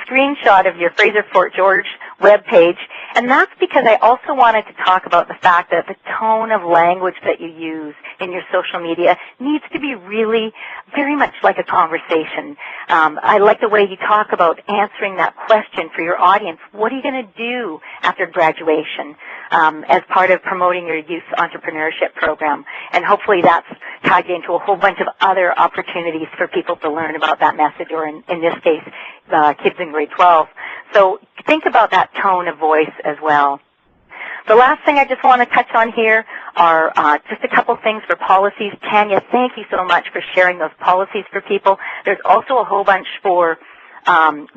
screenshot of your Fraser Fort George webpage, and that's because I also wanted to talk about the fact that the tone of language that you use in your social media needs to be really very much like a conversation. I like the way you talk about answering that question for your audience. What are you going to do after graduation as part of promoting your youth entrepreneurship program? And hopefully that's tied into a whole bunch of other opportunities for people to learn about that message, or in this case, kids in grade 12. So think about that tone of voice as well. The last thing I just want to touch on here are just a couple things for policies. Tanya, thank you so much for sharing those policies for people. There's also a whole bunch for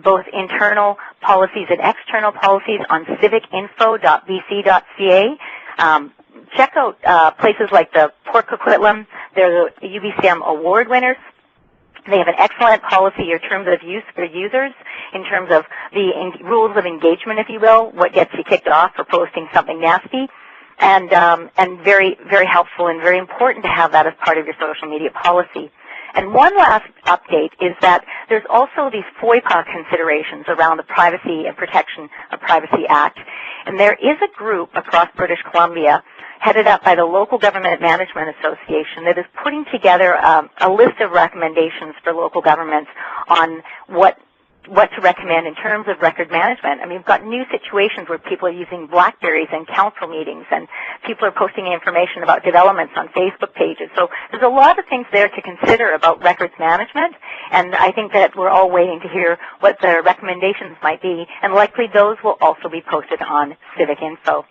both internal policies and external policies on civicinfo.bc.ca. Check out places like the Port Coquitlam. They're the UBCM award winners. They have an excellent policy or terms of use for users in terms of the rules of engagement, if you will, what gets you kicked off for posting something nasty, and very, very helpful and very important to have that as part of your social media policy. And one last update is that there's also these FOIPA considerations around the Privacy and Protection of Privacy Act. And there is a group across British Columbia headed up by the Local Government Management Association that is putting together a list of recommendations for local governments on what to recommend in terms of record management. I mean, we've got new situations where people are using BlackBerries in council meetings, and people are posting information about developments on Facebook pages. So there's a lot of things there to consider about records management, and I think that we're all waiting to hear what the recommendations might be, and likely those will also be posted on Civic Info.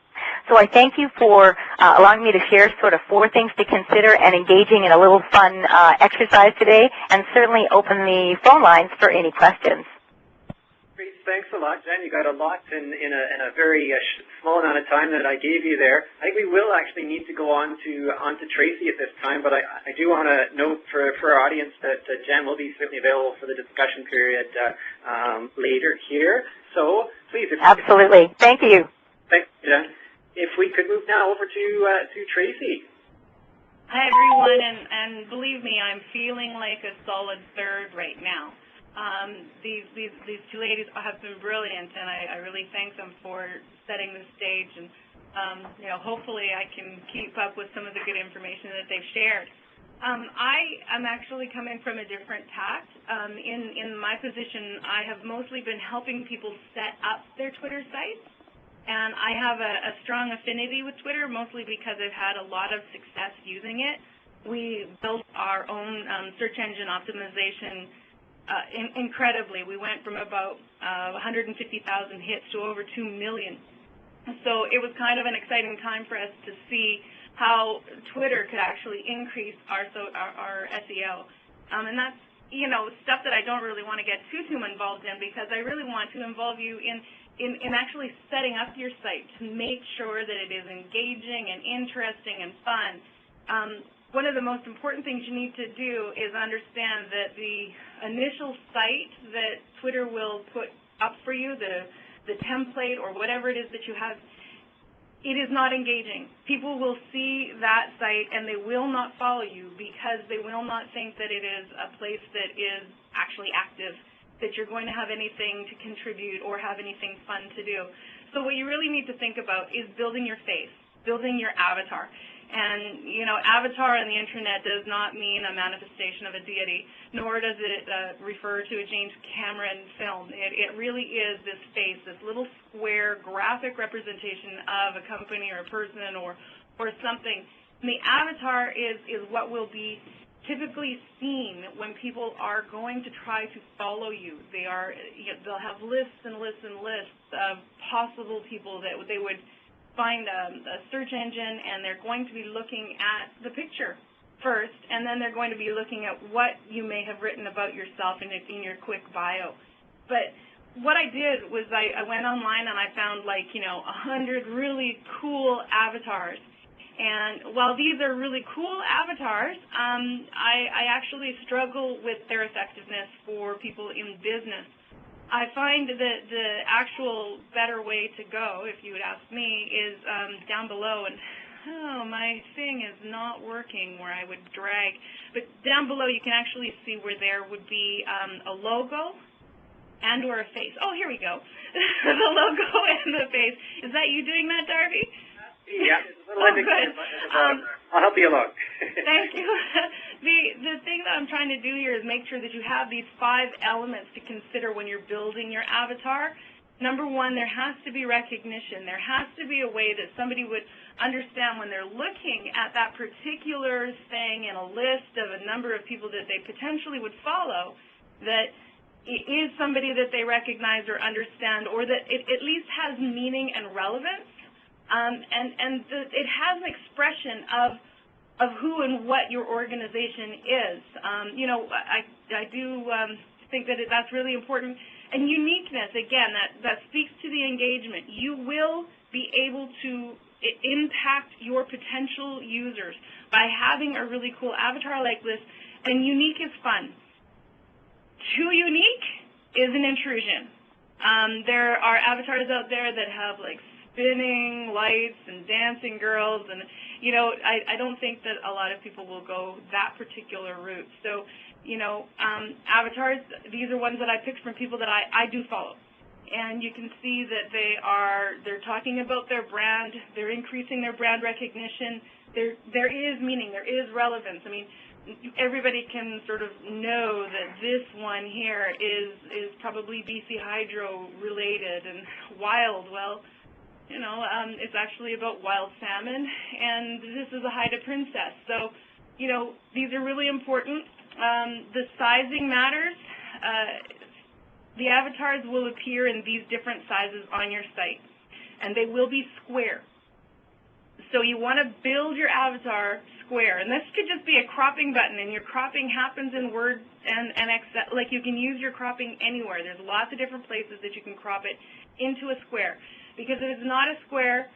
So I thank you for allowing me to share sort of 4 things to consider and engaging in a little fun exercise today, and certainly open the phone lines for any questions. Great, thanks a lot, Jen. You got a lot in a very small amount of time that I gave you there. I think we will actually need to go on to Tracy at this time, but I do want to note for our audience that Jen will be certainly available for the discussion period later here. So please, absolutely, thank you. Thanks, Jen. If we could move now over to Tracy. Hi, everyone, and believe me, I'm feeling like a solid third right now. These 2 ladies have been brilliant, and I really thank them for setting the stage, and hopefully I can keep up with some of the good information that they've shared. I am actually coming from a different tact. In my position, I have mostly been helping people set up their Twitter sites. And I have a strong affinity with Twitter, mostly because I've had a lot of success using it. We built our own search engine optimization incredibly. We went from about 150,000 hits to over 2 million. So it was kind of an exciting time for us to see how Twitter could actually increase our SEO. And that's, stuff that I don't really want to get too involved in, because I really want to involve you in actually setting up your site to make sure that it is engaging and interesting and fun. One of the most important things you need to do is understand that the initial site that Twitter will put up for you, the template or whatever it is that you have, it is not engaging. People will see that site and they will not follow you because they will not think that it is a place that is actually active, that you're going to have anything to contribute or have anything fun to do. So what you really need to think about is building your face, building your avatar. And, avatar on the internet does not mean a manifestation of a deity, nor does it refer to a James Cameron film. It really is this face, this little square graphic representation of a company or a person or something. And the avatar is what will be typically seen when people are going to try to follow you. They'll have lists and lists and lists of possible people that they would find a search engine, and they're going to be looking at the picture first, and then they're going to be looking at what you may have written about yourself in your quick bio. But what I did was I went online and I found 100 really cool avatars. And while these are really cool avatars, I actually struggle with their effectiveness for people in business. I find that the actual better way to go, if you would ask me, is down below. And my thing is not working where I would drag. But down below you can actually see where there would be a logo and or a face. Oh, here we go. The logo and the face. Is that you doing that, Darby? Yeah, it's a little indicator. I'll help you along. Thank you. The thing that I'm trying to do here is make sure that you have these 5 elements to consider when you're building your avatar. Number 1, there has to be recognition. There has to be a way that somebody would understand when they're looking at that particular thing in a list of a number of people that they potentially would follow, that it is somebody that they recognize or understand, or that it at least has meaning and relevance, it has an expression of who and what your organization is. I do think that that's really important. And uniqueness, again, that speaks to the engagement. You will be able to impact your potential users by having a really cool avatar like this, and unique is fun. Too unique is an intrusion. There are avatars out there that have like spinning lights and dancing girls, and I don't think that a lot of people will go that particular route. So, avatars, these are ones that I picked from people that I do follow. And you can see that they're talking about their brand, they're increasing their brand recognition, there is meaning, there is relevance. I mean, everybody can sort of know that this one here is probably BC Hydro related, and wild, well, it's actually about wild salmon, and this is a Haida princess. So, these are really important. The sizing matters. The avatars will appear in these different sizes on your site, and they will be square. So you want to build your avatar square, and this could just be a cropping button, and your cropping happens in Word and Excel. Like, you can use your cropping anywhere. There's lots of different places that you can crop it into a square, because if it's not a square,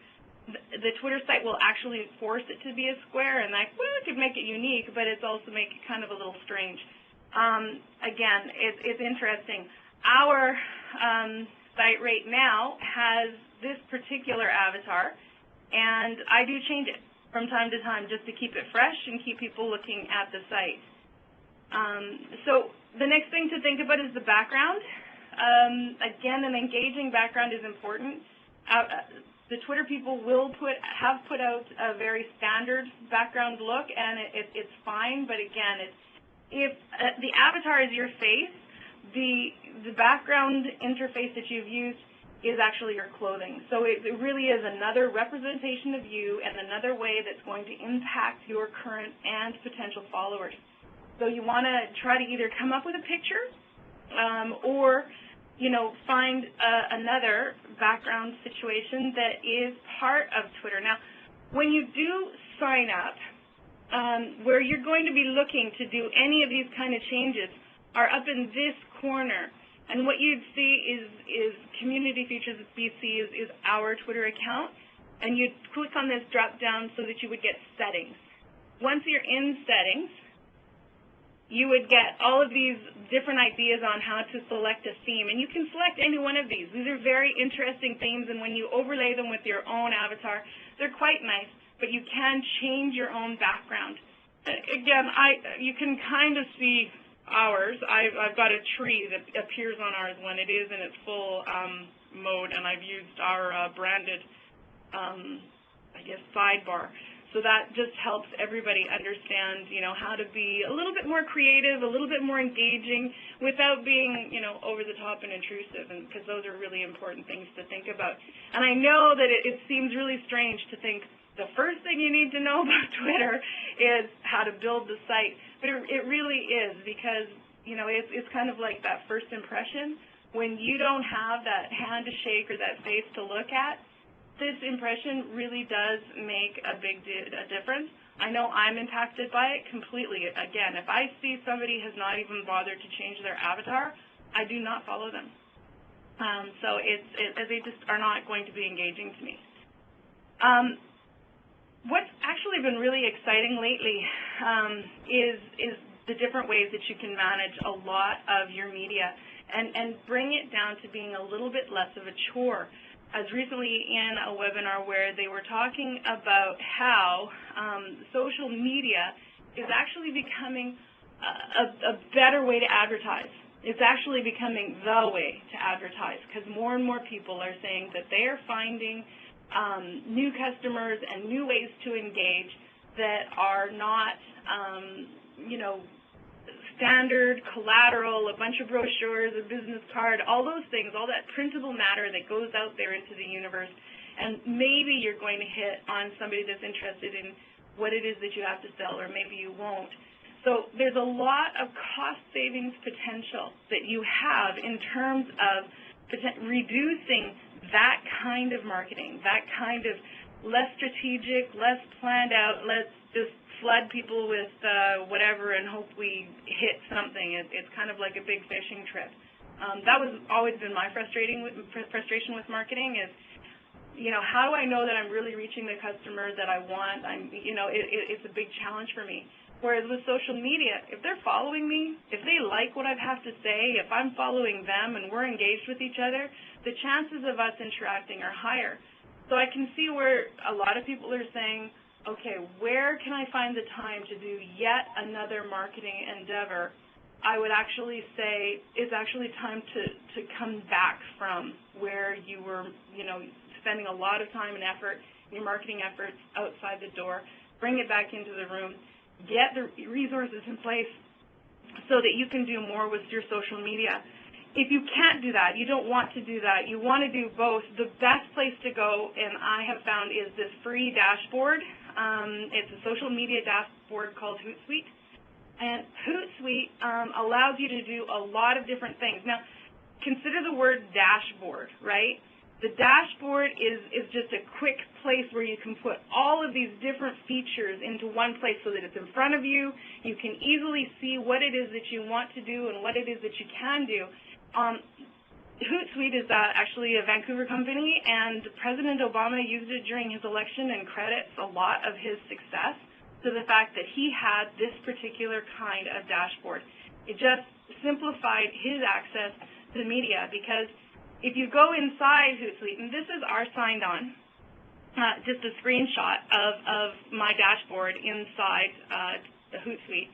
the Twitter site will actually force it to be a square, and it could make it unique, but it's also make it kind of a little strange. Again, it's interesting. Our site right now has this particular avatar, and I do change it from time to time just to keep it fresh and keep people looking at the site. So the next thing to think about is the background. Again, an engaging background is important. The Twitter people have put out a very standard background look, and it's fine, but again, if the avatar is your face, the background interface that you've used is actually your clothing. So it really is another representation of you and another way that's going to impact your current and potential followers. So you want to try to either come up with a picture or find another background situation that is part of Twitter. Now, when you do sign up, where you're going to be looking to do any of these kind of changes are up in this corner. And what you'd see is Community Features BC is our Twitter account, and you'd click on this drop down so that you would get settings. Once you're in settings, you would get all of these different ideas on how to select a theme, and you can select any one of these. These are very interesting themes, and when you overlay them with your own avatar, they're quite nice, but you can change your own background. Again, you can kind of see ours. I've got a tree that appears on ours when it is in its full mode, and I've used our branded, sidebar. So that just helps everybody understand, how to be a little bit more creative, a little bit more engaging, without being, over the top and intrusive, and because those are really important things to think about. And I know that it seems really strange to think the first thing you need to know about Twitter is how to build the site, but it really is, because, it's kind of like that first impression. When you don't have that hand to shake or that face to look at, this impression really does make a big difference. I know I'm impacted by it completely. Again, if I see somebody has not even bothered to change their avatar, I do not follow them. So they just are not going to be engaging to me. What's actually been really exciting lately is the different ways that you can manage a lot of your media and bring it down to being a little bit less of a chore. I was recently in a webinar where they were talking about how social media is actually becoming a better way to advertise. It's actually becoming the way to advertise, because more and more people are saying that they are finding new customers and new ways to engage that are not, you know, standard collateral, a bunch of brochures, a business card, all those things, all that printable matter that goes out there into the universe. And maybe you're going to hit on somebody that's interested in what it is that you have to sell, or maybe you won't. So there's a lot of cost savings potential that you have in terms of reducing that kind of marketing, that kind of less strategic, less planned out, let's just flood people with whatever and hope we hit something. It's kind of like a big fishing trip. That was always been my frustration with marketing is, you know, how do I know that I'm really reaching the customer that I want? It's a big challenge for me. Whereas with social media, if they're following me, if they like what I have to say, if I'm following them and we're engaged with each other, the chances of us interacting are higher. So I can see where a lot of people are saying, okay, where can I find the time to do yet another marketing endeavor? I would actually say it's actually time to come back from where you were, you know, spending a lot of time and effort, your marketing efforts outside the door, bring it back into the room, get the resources in place so that you can do more with your social media. If you can't do that, you don't want to do that, you want to do both, the best place to go, and I have found, is this free dashboard. It's a social media dashboard called Hootsuite. And Hootsuite allows you to do a lot of different things. Now, consider the word dashboard, right? The dashboard is just a quick place where you can put all of these different features into one place so that it's in front of you. You can easily see what it is that you want to do and what it is that you can do. Hootsuite is actually a Vancouver company, and President Obama used it during his election and credits a lot of his success to the fact that he had this particular kind of dashboard. It just simplified his access to the media, because if you go inside Hootsuite, and this is our signed on, just a screenshot of my dashboard inside the Hootsuite,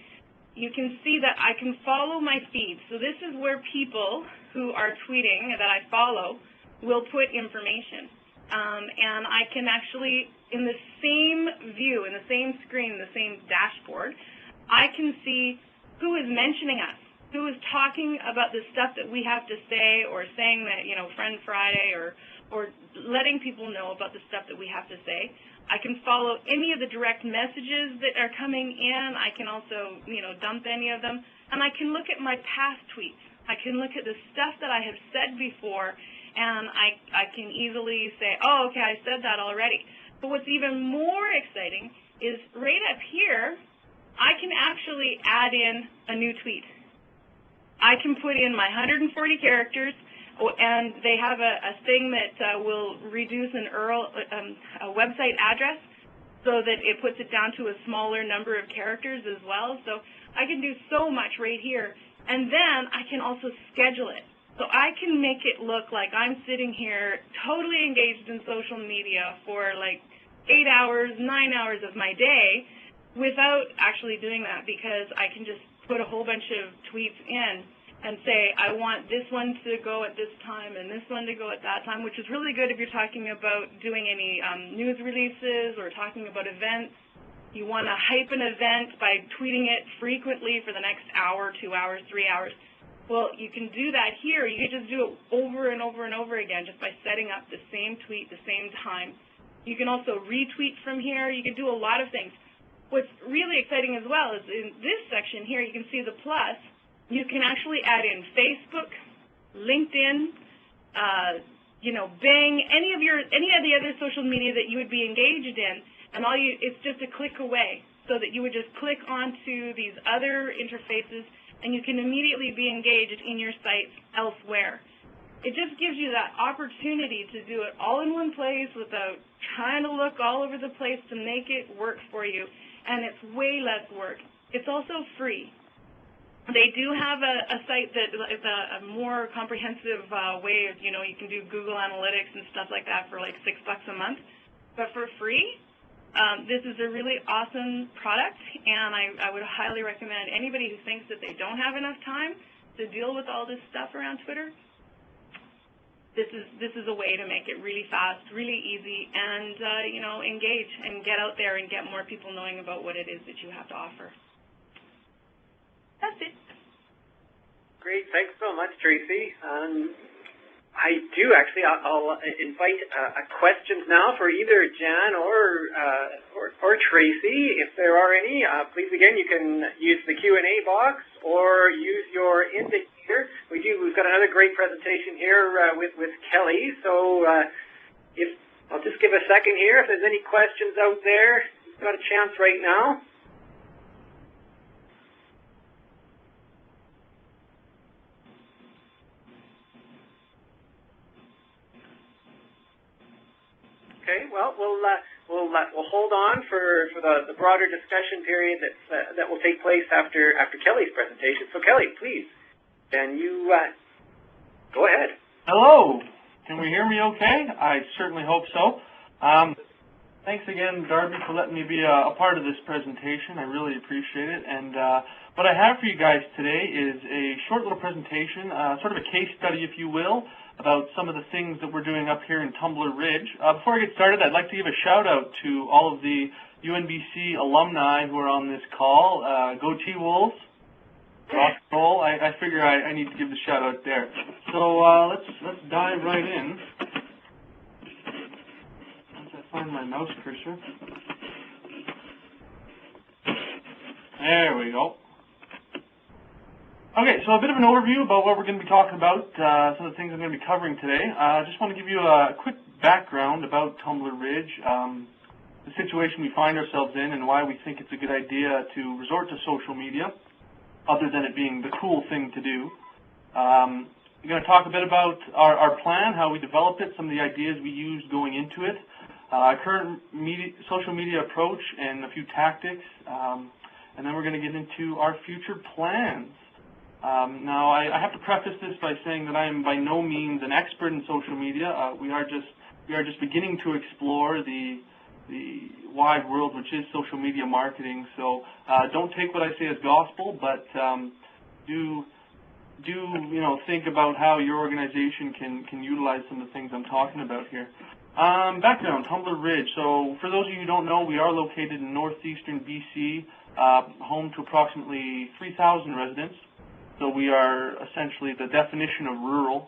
you can see that I can follow my feed. So this is where people who are tweeting that I follow will put information. And I can actually, in the same view, in the same screen, in the same dashboard, I can see who is mentioning us, who is talking about the stuff that we have to say, or saying that, you know, Friend Friday, or letting people know about the stuff that we have to say. I can follow any of the direct messages that are coming in. I can also, you know, dump any of them. And I can look at my past tweets. I can look at the stuff that I have said before, and I can easily say, oh, okay, I said that already. But what's even more exciting is right up here, I can actually add in a new tweet. I can put in my 140 characters, and they have a thing that will reduce a website address so that it puts it down to a smaller number of characters as well. So I can do so much right here. And then I can also schedule it. So I can make it look like I'm sitting here totally engaged in social media for like 8 hours, 9 hours of my day without actually doing that, because I can just put a whole bunch of tweets in and say, I want this one to go at this time and this one to go at that time, which is really good if you're talking about doing any news releases or talking about events. You want to hype an event by tweeting it frequently for the next hour, 2 hours, 3 hours. Well, you can do that here. You can just do it over and over and over again just by setting up the same tweet, the same time. You can also retweet from here. You can do a lot of things. What's really exciting as well is in this section here, you can see the plus. You can actually add in Facebook, LinkedIn, Bing, any of the other social media that you would be engaged in, and it's just a click away, so that you would just click onto these other interfaces, and you can immediately be engaged in your sites elsewhere. It just gives you that opportunity to do it all in one place without trying to look all over the place to make it work for you, and it's way less work. It's also free. They do have a site that is a more comprehensive way of, you can do Google Analytics and stuff like that for like $6 a month. But for free, this is a really awesome product, and I would highly recommend anybody who thinks that they don't have enough time to deal with all this stuff around Twitter, this is a way to make it really fast, really easy, and engage and get out there and get more people knowing about what it is that you have to offer. That's it. Great, thanks so much, Tracy. I do actually. I'll invite questions now for either Jan or Tracy, if there are any. Please, again, you can use the Q&A box or use your indicator. We've got another great presentation here with Kelly. So I'll just give a second here. If there's any questions out there, you've got a chance right now. Okay, well, we'll hold on for the broader discussion period that will take place after Kelly's presentation. So, Kelly, please, can you go ahead? Hello. Can we hear me okay? I certainly hope so. Thanks again, Darby, for letting me be a part of this presentation. I really appreciate it. And what I have for you guys today is a short little presentation, sort of a case study, if you will, about some of the things that we're doing up here in Tumbler Ridge. Before I get started, I'd like to give a shout-out to all of the UNBC alumni who are on this call. Go T-Wolves! Rock and roll. I figure I need to give the shout-out there. So let's dive right in. Once I find my mouse cursor. There we go. Okay, so a bit of an overview about what we're going to be talking about, some of the things I'm going to be covering today. I just want to give you a quick background about Tumbler Ridge, the situation we find ourselves in, and why we think it's a good idea to resort to social media, other than it being the cool thing to do. We're going to talk a bit about our plan, how we developed it, some of the ideas we used going into it, current social media approach, and a few tactics, and then we're going to get into our future plans. Now, I have to preface this by saying that I am by no means an expert in social media. We are just beginning to explore the wide world, which is social media marketing. So don't take what I say as gospel, but do think about how your organization can utilize some of the things I'm talking about here. Background: Tumbler Ridge. So for those of you who don't know, we are located in northeastern BC, home to approximately 3,000 residents. So we are essentially the definition of rural.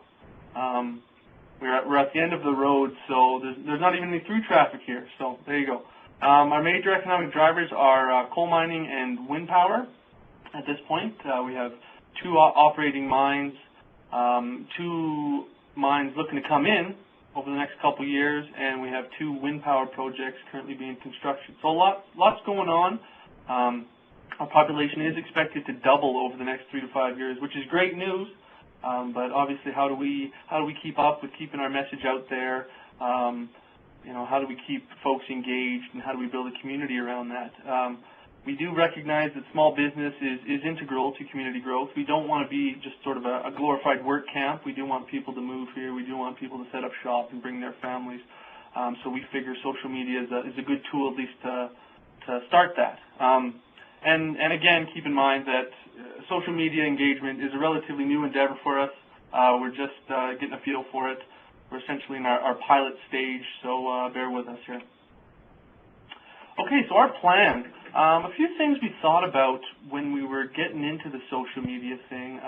We're at the end of the road, so there's not even any through traffic here. So there you go. Our major economic drivers are coal mining and wind power. At this point, we have 2 operating mines, 2 mines looking to come in over the next couple years, and we have 2 wind power projects currently being constructed. So lots going on. Our population is expected to double over the next 3 to 5 years, which is great news. But obviously, how do we keep up with keeping our message out there? How do we keep folks engaged, and how do we build a community around that? We do recognize that small business is integral to community growth. We don't want to be just sort of a glorified work camp. We do want people to move here. We do want people to set up shop and bring their families. So we figure social media is a good tool, at least to start that. And again, keep in mind that social media engagement is a relatively new endeavor for us. We're just getting a feel for it. We're essentially in our pilot stage, so bear with us here. Okay, so our plan. A few things we thought about when we were getting into the social media thing,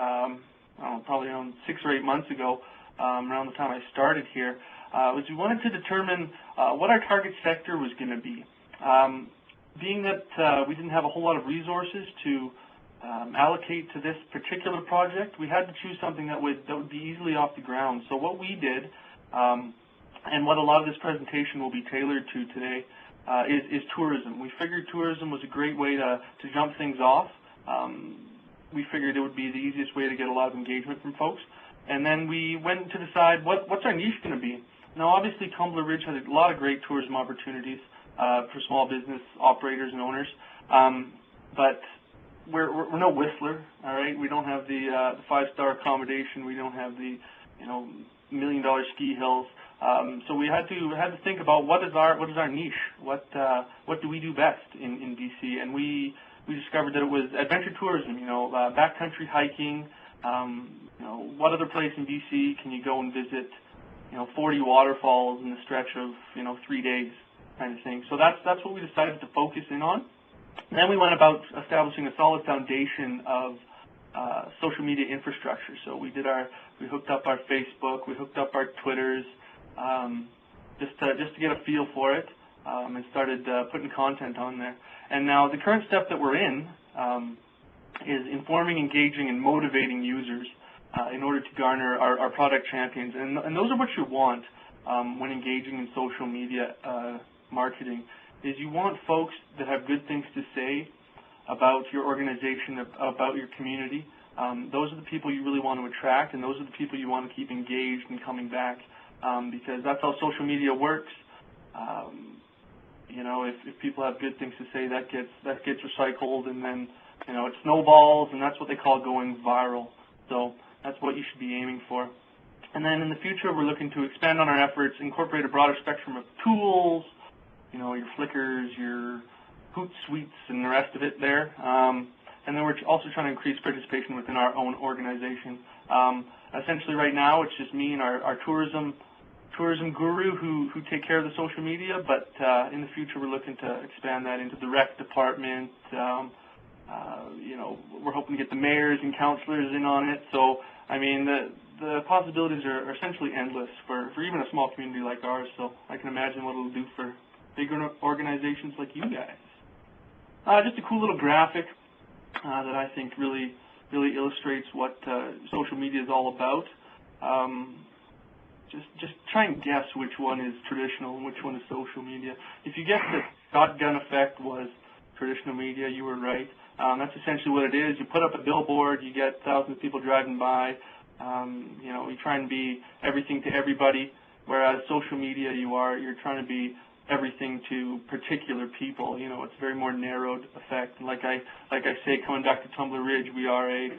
probably around 6 or 8 months ago, around the time I started here, was we wanted to determine what our target sector was going to be. Being that we didn't have a whole lot of resources to allocate to this particular project, we had to choose something that would be easily off the ground. So what we did, and what a lot of this presentation will be tailored to today, is tourism. We figured tourism was a great way to jump things off. We figured it would be the easiest way to get a lot of engagement from folks. And then we went to decide what's our niche going to be. Now, obviously, Tumbler Ridge has a lot of great tourism opportunities for small business operators and owners, but we're no Whistler, all right? We don't have the 5-star accommodation. We don't have the $1 million ski hills. So we had to think about what is our niche? What do we do best in BC? And we discovered that it was adventure tourism. Backcountry hiking. What other place in BC can you go and visit 40 waterfalls in the stretch of 3 days, kind of thing. So that's what we decided to focus in on. And then we went about establishing a solid foundation of social media infrastructure. So we hooked up our Facebook, we hooked up our Twitters, just to get a feel for it, and started putting content on there. And now the current step that we're in is informing, engaging, and motivating users in order to garner our product champions. And those are what you want when engaging in social media marketing, is you want folks that have good things to say about your organization, about your community. Those are the people you really want to attract, and those are the people you want to keep engaged and coming back, because that's how social media works. If people have good things to say, that gets recycled, and then it snowballs, and that's what they call going viral. So that's what you should be aiming for. And then in the future, we're looking to expand on our efforts, incorporate a broader spectrum of tools, your Flickrs, your Hootsuites, and the rest of it there. And then we're also trying to increase participation within our own organization. Essentially right now, it's just me and our tourism guru who take care of the social media, but in the future, we're looking to expand that into the rec department. We're hoping to get the mayors and councillors in on it. So, I mean, the possibilities are essentially endless for even a small community like ours. So I can imagine what it'll do for bigger organizations like you guys. Just a cool little graphic that I think really illustrates what social media is all about. Just try and guess which one is traditional and which one is social media. If you guessed that Shotgun Effect was traditional media, you were right. That's essentially what it is. You put up a billboard, you get thousands of people driving by. You try and be everything to everybody, whereas social media, you're trying to be everything to particular people. It's a very more narrowed effect. Like I say, coming back to Tumbler Ridge, we are a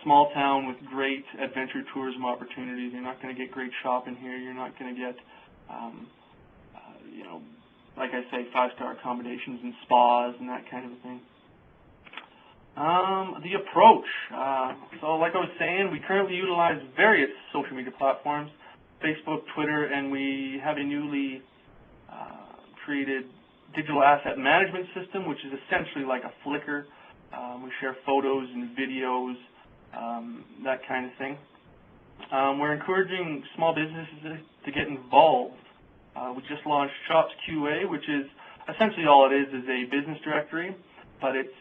small town with great adventure tourism opportunities. You're not going to get great shopping here. You're not going to get, like I say, 5-star accommodations and spas and that kind of a thing. The approach. So like I was saying, we currently utilize various social media platforms, Facebook, Twitter, and we have a newly created digital asset management system, which is essentially like a Flickr. We share photos and videos, that kind of thing. We're encouraging small businesses to get involved. We just launched Shops QA, which is essentially all it is a business directory, but it's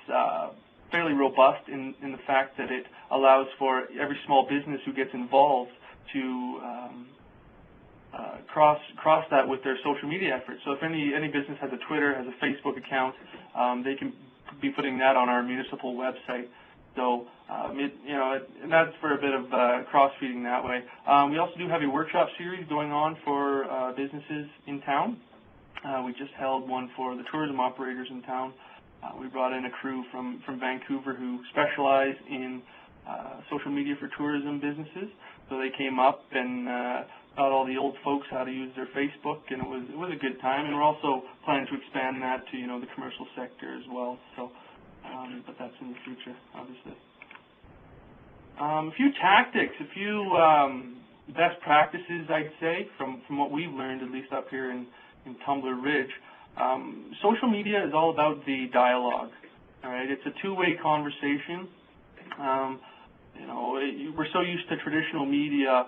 fairly robust in the fact that it allows for every small business who gets involved to cross that with their social media efforts. So if any business has a Twitter, has a Facebook account, they can be putting that on our municipal website. So and that's for a bit of cross-feeding that way. We also do have a workshop series going on for businesses in town. We just held one for the tourism operators in town. We brought in a crew from Vancouver who specialize in social media for tourism businesses. So they came up and taught all the old folks how to use their Facebook, and it was a good time. And we're also planning to expand that to the commercial sector as well. So, but that's in the future, obviously. A few tactics, a few best practices, I'd say, from what we've learned, at least up here in Tumbler Ridge. Social media is all about the dialogue. All right, it's a two-way conversation. We're so used to traditional media,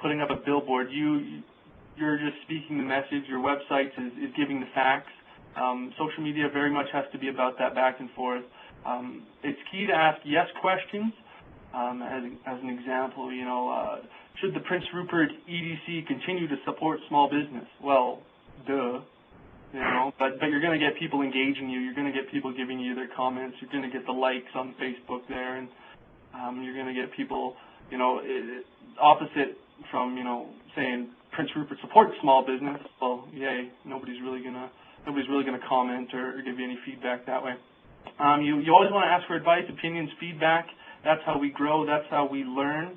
putting up a billboard. You're just speaking the message. Your website is giving the facts. Social media very much has to be about that back and forth. It's key to ask yes questions. As an example, should the Prince Rupert EDC continue to support small business? Well, duh. But you're going to get people engaging you. You're going to get people giving you their comments. You're going to get the likes on Facebook there, and you're going to get people, opposite from saying Prince Rupert supports small business. Well, yay, nobody's really going to comment or give you any feedback that way. You always want to ask for advice, opinions, feedback. That's how we grow. That's how we learn.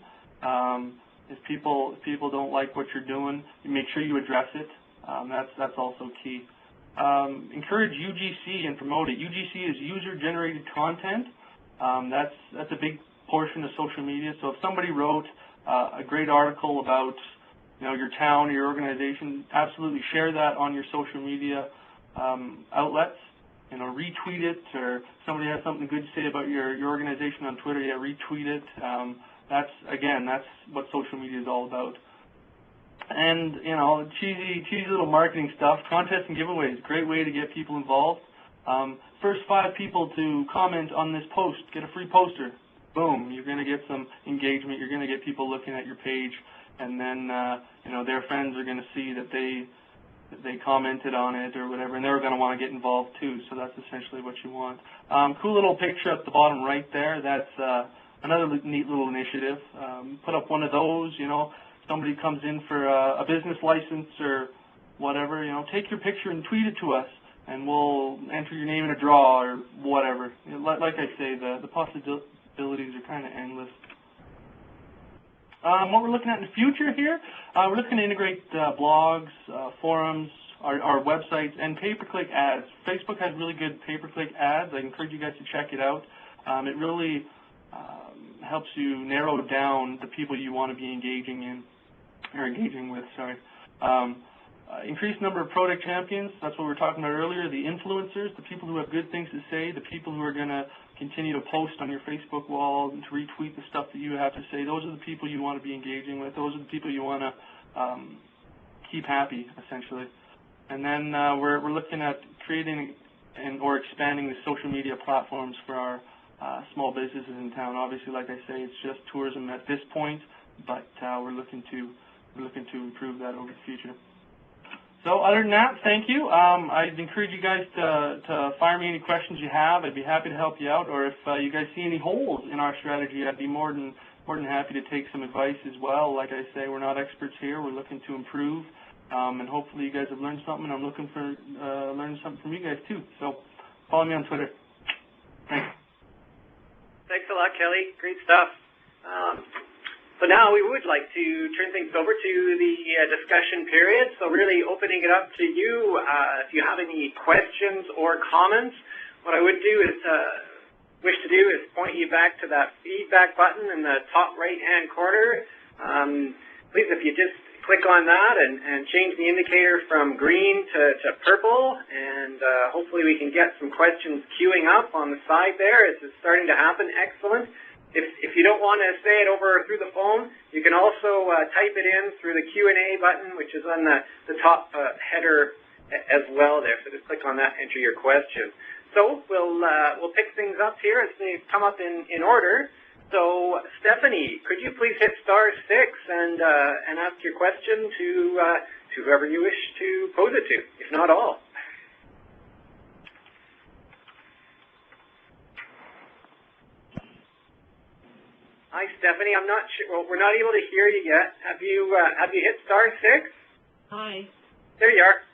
If people don't like what you're doing, you make sure you address it. That's also key. Encourage UGC and promote it. UGC is user-generated content. That's a big portion of social media. So if somebody wrote a great article about your town or your organization, absolutely share that on your social media outlets. Retweet it, or somebody has something good to say about your organization on Twitter, retweet it. That's what social media is all about. And, cheesy little marketing stuff, contests and giveaways, great way to get people involved. First 5 people to comment on this post get a free poster. Boom, you're going to get some engagement, you're going to get people looking at your page, and then, their friends are going to see that they commented on it or whatever, and they're going to want to get involved too, so that's essentially what you want. Cool little picture at the bottom right there, that's another neat little initiative. Put up one of those, somebody comes in for a business license or whatever, take your picture and tweet it to us, and we'll enter your name in a draw or whatever. Like I say, the possibilities are kind of endless. What we're looking at in the future here, we're looking to integrate blogs, forums, our websites, and pay-per-click ads. Facebook has really good pay-per-click ads. I encourage you guys to check it out. It really helps you narrow down the people you want to be engaging with. Increased number of product champions, that's what we were talking about earlier, the influencers, the people who have good things to say, the people who are going to continue to post on your Facebook wall and to retweet the stuff that you have to say. Those are the people you want to be engaging with. Those are the people you want to keep happy, essentially. And then we're looking at creating or expanding the social media platforms for our small businesses in town. Obviously, like I say, it's just tourism at this point, but we're looking to improve that over the future. So other than that, thank you. I'd encourage you guys to fire me any questions you have. I'd be happy to help you out. Or if you guys see any holes in our strategy, I'd be more than happy to take some advice as well. Like I say, we're not experts here. We're looking to improve. And hopefully you guys have learned something. I'm looking for learning something from you guys too. So follow me on Twitter. Thanks. Thanks a lot, Kelly. Great stuff. So now we would like to turn things over to the discussion period. So really opening it up to you. If you have any questions or comments, what I would wish to do is point you back to that feedback button in the top right-hand corner. Please, if you just click on that and change the indicator from green to purple, and hopefully we can get some questions queuing up on the side there. It's starting to happen. Excellent. If you don't want to say it over through the phone, you can also type it in through the Q&A button, which is on the top header as well there. So just click on that, enter your question. So we'll pick things up here as they come up in order. So Stephanie, could you please hit *6 and ask your question to whoever you wish to pose it to, if not all. Hi, Stephanie. I'm not sure. Well, we're not able to hear you yet. Have you hit *6? Hi. There you are.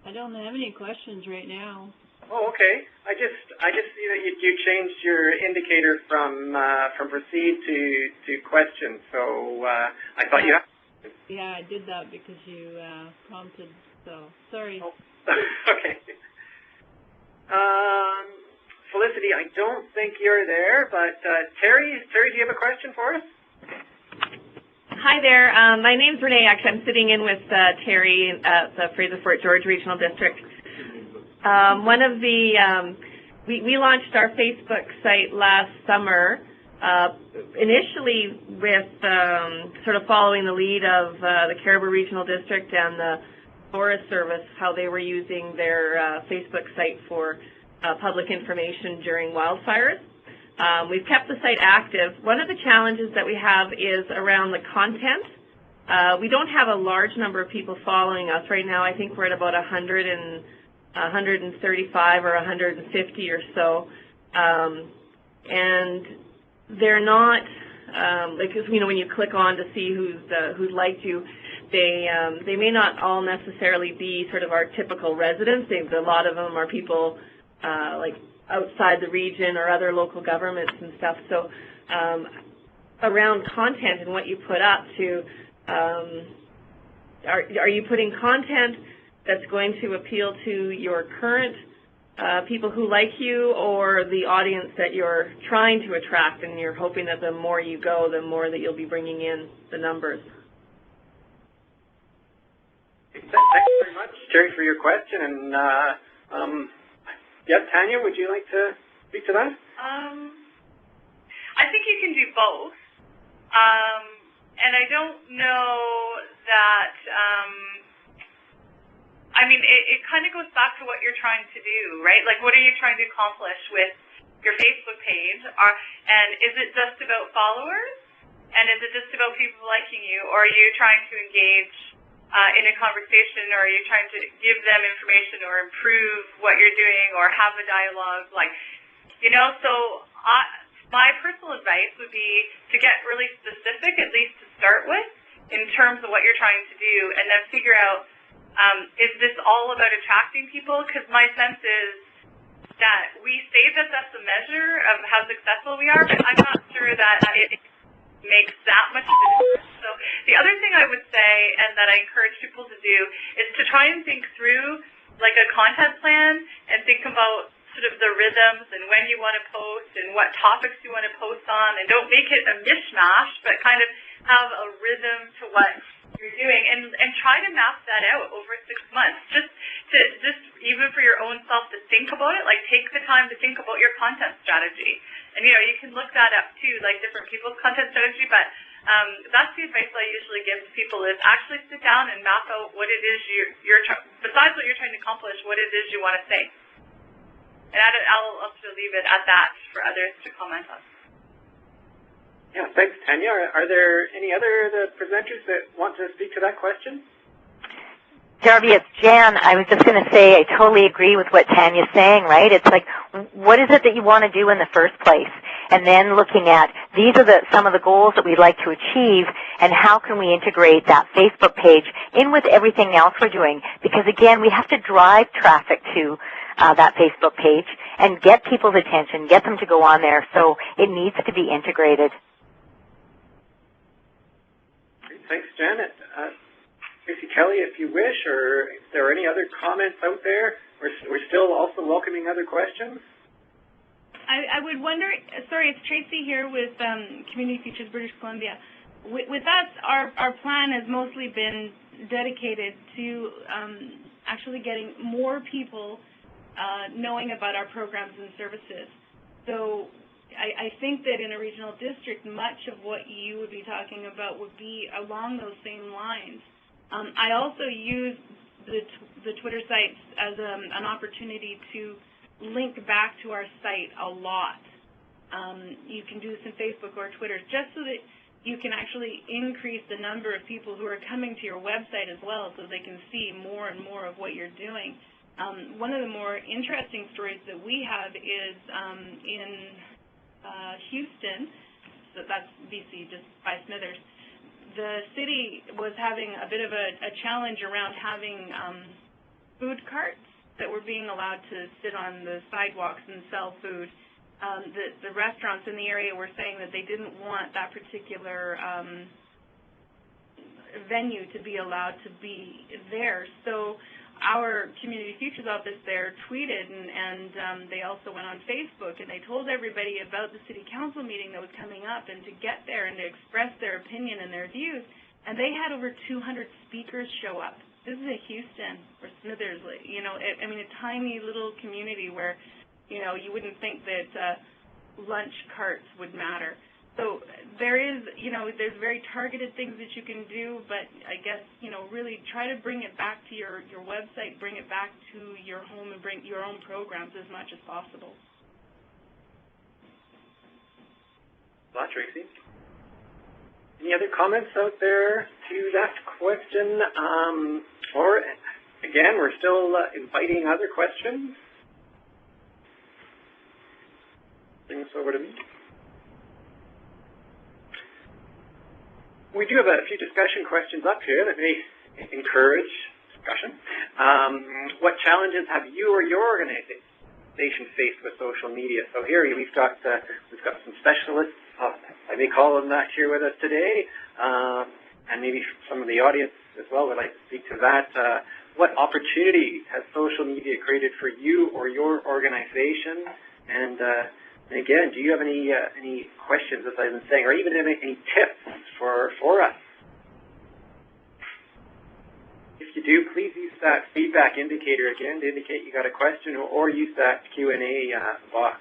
I don't have any questions right now. Oh, okay. I just see that you changed your indicator from proceed to question. So I thought you had. Yeah, I did that because you prompted. So sorry. Oh. Okay. Felicity, I don't think you're there, but Terry, do you have a question for us? Hi there. My name's Renee. Actually, I'm sitting in with Terry at the Fraser Fort George Regional District. We launched our Facebook site last summer, initially with sort of following the lead of the Caribou Regional District and the Forest Service, how they were using their Facebook site for public information during wildfires. We've kept the site active. One of the challenges that we have is around the content. We don't have a large number of people following us right now. I think we're at about 135 or 150 or so. And they're not, when you click on to see who's liked you, they may not all necessarily be sort of our typical residents. A lot of them are people like outside the region or other local governments and stuff. So around content and what you put up to, are you putting content that's going to appeal to your current people who like you, or the audience that you're trying to attract, and you're hoping that the more you go, the more that you'll be bringing in the numbers? Thanks very much, Terry, for your question. And yeah, Tanya, would you like to speak to that? I think you can do both. And I don't know that, I mean, it kind of goes back to what you're trying to do, right? Like, what are you trying to accomplish with your Facebook page? And is it just about followers? And is it just about people liking you? Or are you trying to engage in a conversation, or are you trying to give them information or improve what you're doing or have a dialogue? Like, you know, so my personal advice would be to get really specific, at least to start with, in terms of what you're trying to do, and then figure out, is this all about attracting people? Because my sense is that we say that that's a measure of how successful we are, but I'm not sure that it makes that much of a difference. So the other thing I would say, and that I encourage people to do, is to try and think through like a content plan and think about sort of the rhythms and when you want to post and what topics you want to post on, and don't make it a mishmash, but kind of have a rhythm to what you're doing, and try to map that out over 6 months, just even for your own self to think about it. Like, take the time to think about your content strategy, and you know, you can look that up too, like different people's content strategy. But that's the advice I usually give to people, is actually sit down and map out what it is you're besides what you're trying to accomplish, what it is you want to say. And I'll also leave it at that for others to comment on. Yeah, thanks, Tanya. Are there any other presenters that want to speak to that question? Darby, it's Jan. I was just going to say I totally agree with what Tanya's saying, right? It's like, what is it that you want to do in the first place? And then looking at, these are some of the goals that we'd like to achieve, and how can we integrate that Facebook page in with everything else we're doing? Because, again, we have to drive traffic to that Facebook page and get people's attention, get them to go on there. So it needs to be integrated. Thanks, Janet. Tracy Kelly, if you wish, or if there are any other comments out there, we're still also welcoming other questions. I would wonder, sorry, it's Tracy here with Community Futures British Columbia. With us, our plan has mostly been dedicated to actually getting more people knowing about our programs and services. So I think that in a regional district, much of what you would be talking about would be along those same lines. I also use the Twitter sites as an opportunity to link back to our site a lot. You can do this in Facebook or Twitter, just so that you can actually increase the number of people who are coming to your website as well, so they can see more and more of what you're doing. One of the more interesting stories that we have is in Houston, so that's BC, just by Smithers. The city was having a bit of a challenge around having food carts that were being allowed to sit on the sidewalks and sell food. The restaurants in the area were saying that they didn't want that particular venue to be allowed to be there. So our Community Futures office there tweeted, and they also went on Facebook, and they told everybody about the city council meeting that was coming up, and to get there and to express their opinion and their views. And they had over 200 speakers show up. This is a Houston or Smithers, you know, I mean, a tiny little community where, you know, you wouldn't think that lunch carts would matter. So there is, you know, there's very targeted things that you can do, but I guess, you know, really try to bring it back to your website, bring it back to your home, and bring your own programs as much as possible. Well, Tracy. Any other comments out there to that question? Or, again, we're still inviting other questions. Bring this over to me. We do have a few discussion questions up here that may encourage discussion. What challenges have you or your organization faced with social media? So here we've got some specialists, I may call them that, here with us today, and maybe some of the audience as well would like to speak to that. What opportunities has social media created for you or your organization? And again, do you have any questions, as I've been saying, or even any tips for us? If you do, please use that feedback indicator again to indicate you got a question, or use that Q&A box.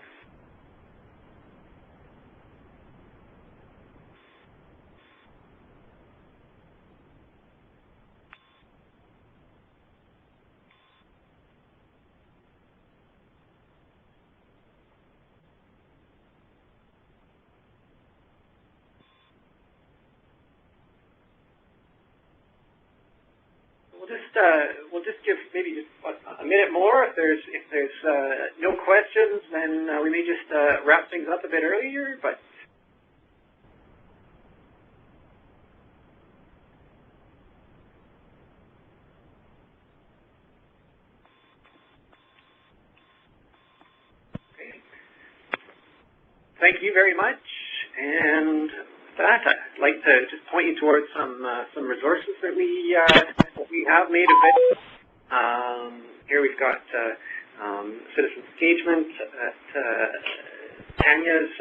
We'll just give maybe just a minute more. If there's no questions, then we may just wrap things up a bit earlier. But okay. Thank you very much. And with that, I'd like to just point you towards some resources that we have made available. Here we've got citizen engagement at Tanya's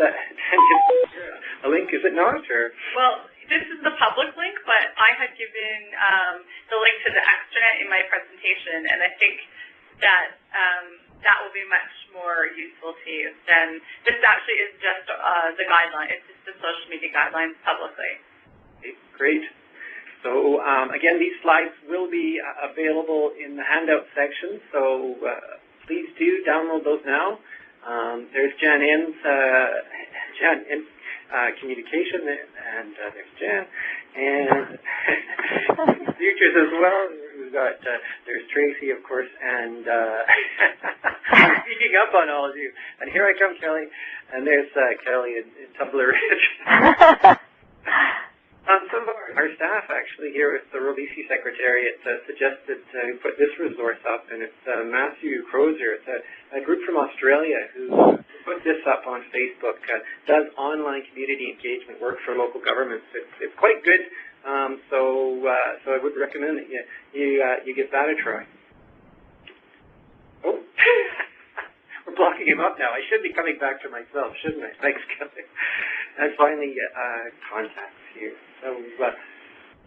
a link, is it not? Or? Well, this is the public link, but I had given the link to the extranet in my presentation, and I think that that will be much more useful to you than this. Actually is just the guideline. It's just the social media guidelines publicly. Okay, great. So again, these slides will be available in the handout section, so please do download those now. There's Jan N's communication, and there's Jan, and futures as well. We've got there's Tracy, of course, and I'm speaking up on all of you. And here I come, Kelly, and there's Kelly in Tumbler Ridge. Some of our staff actually here at the Robisi Secretariat suggested to put this resource up, and it's Matthew Crozer. It's a group from Australia who put this up on Facebook, does online community engagement work for local governments. It's quite good, so I would recommend that you give that a try. Oh, we're blocking him up now. I should be coming back to myself, shouldn't I? Thanks, Kelly. And finally, contacts here. So,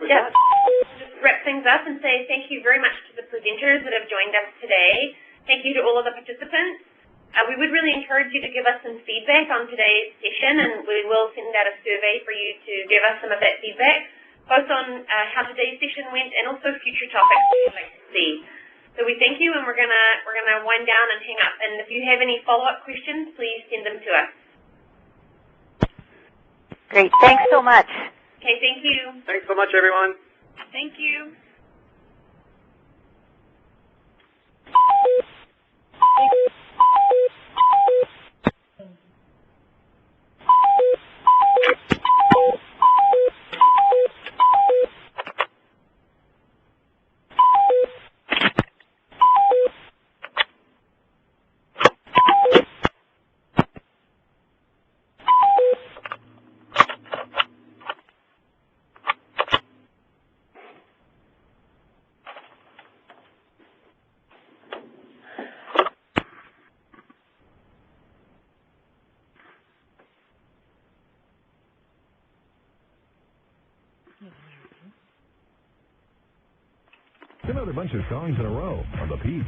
yes, just wrap things up and say thank you very much to the presenters that have joined us today. Thank you to all of the participants. We would really encourage you to give us some feedback on today's session, and we will send out a survey for you to give us some of that feedback, both on how today's session went and also future topics that you'd like to see. So we thank you, and we're gonna wind down and hang up. And if you have any follow-up questions, please send them to us. Great. Thanks so much. Okay, thank you. Thanks so much, everyone. Thank you. Another bunch of songs in a row on the Peak.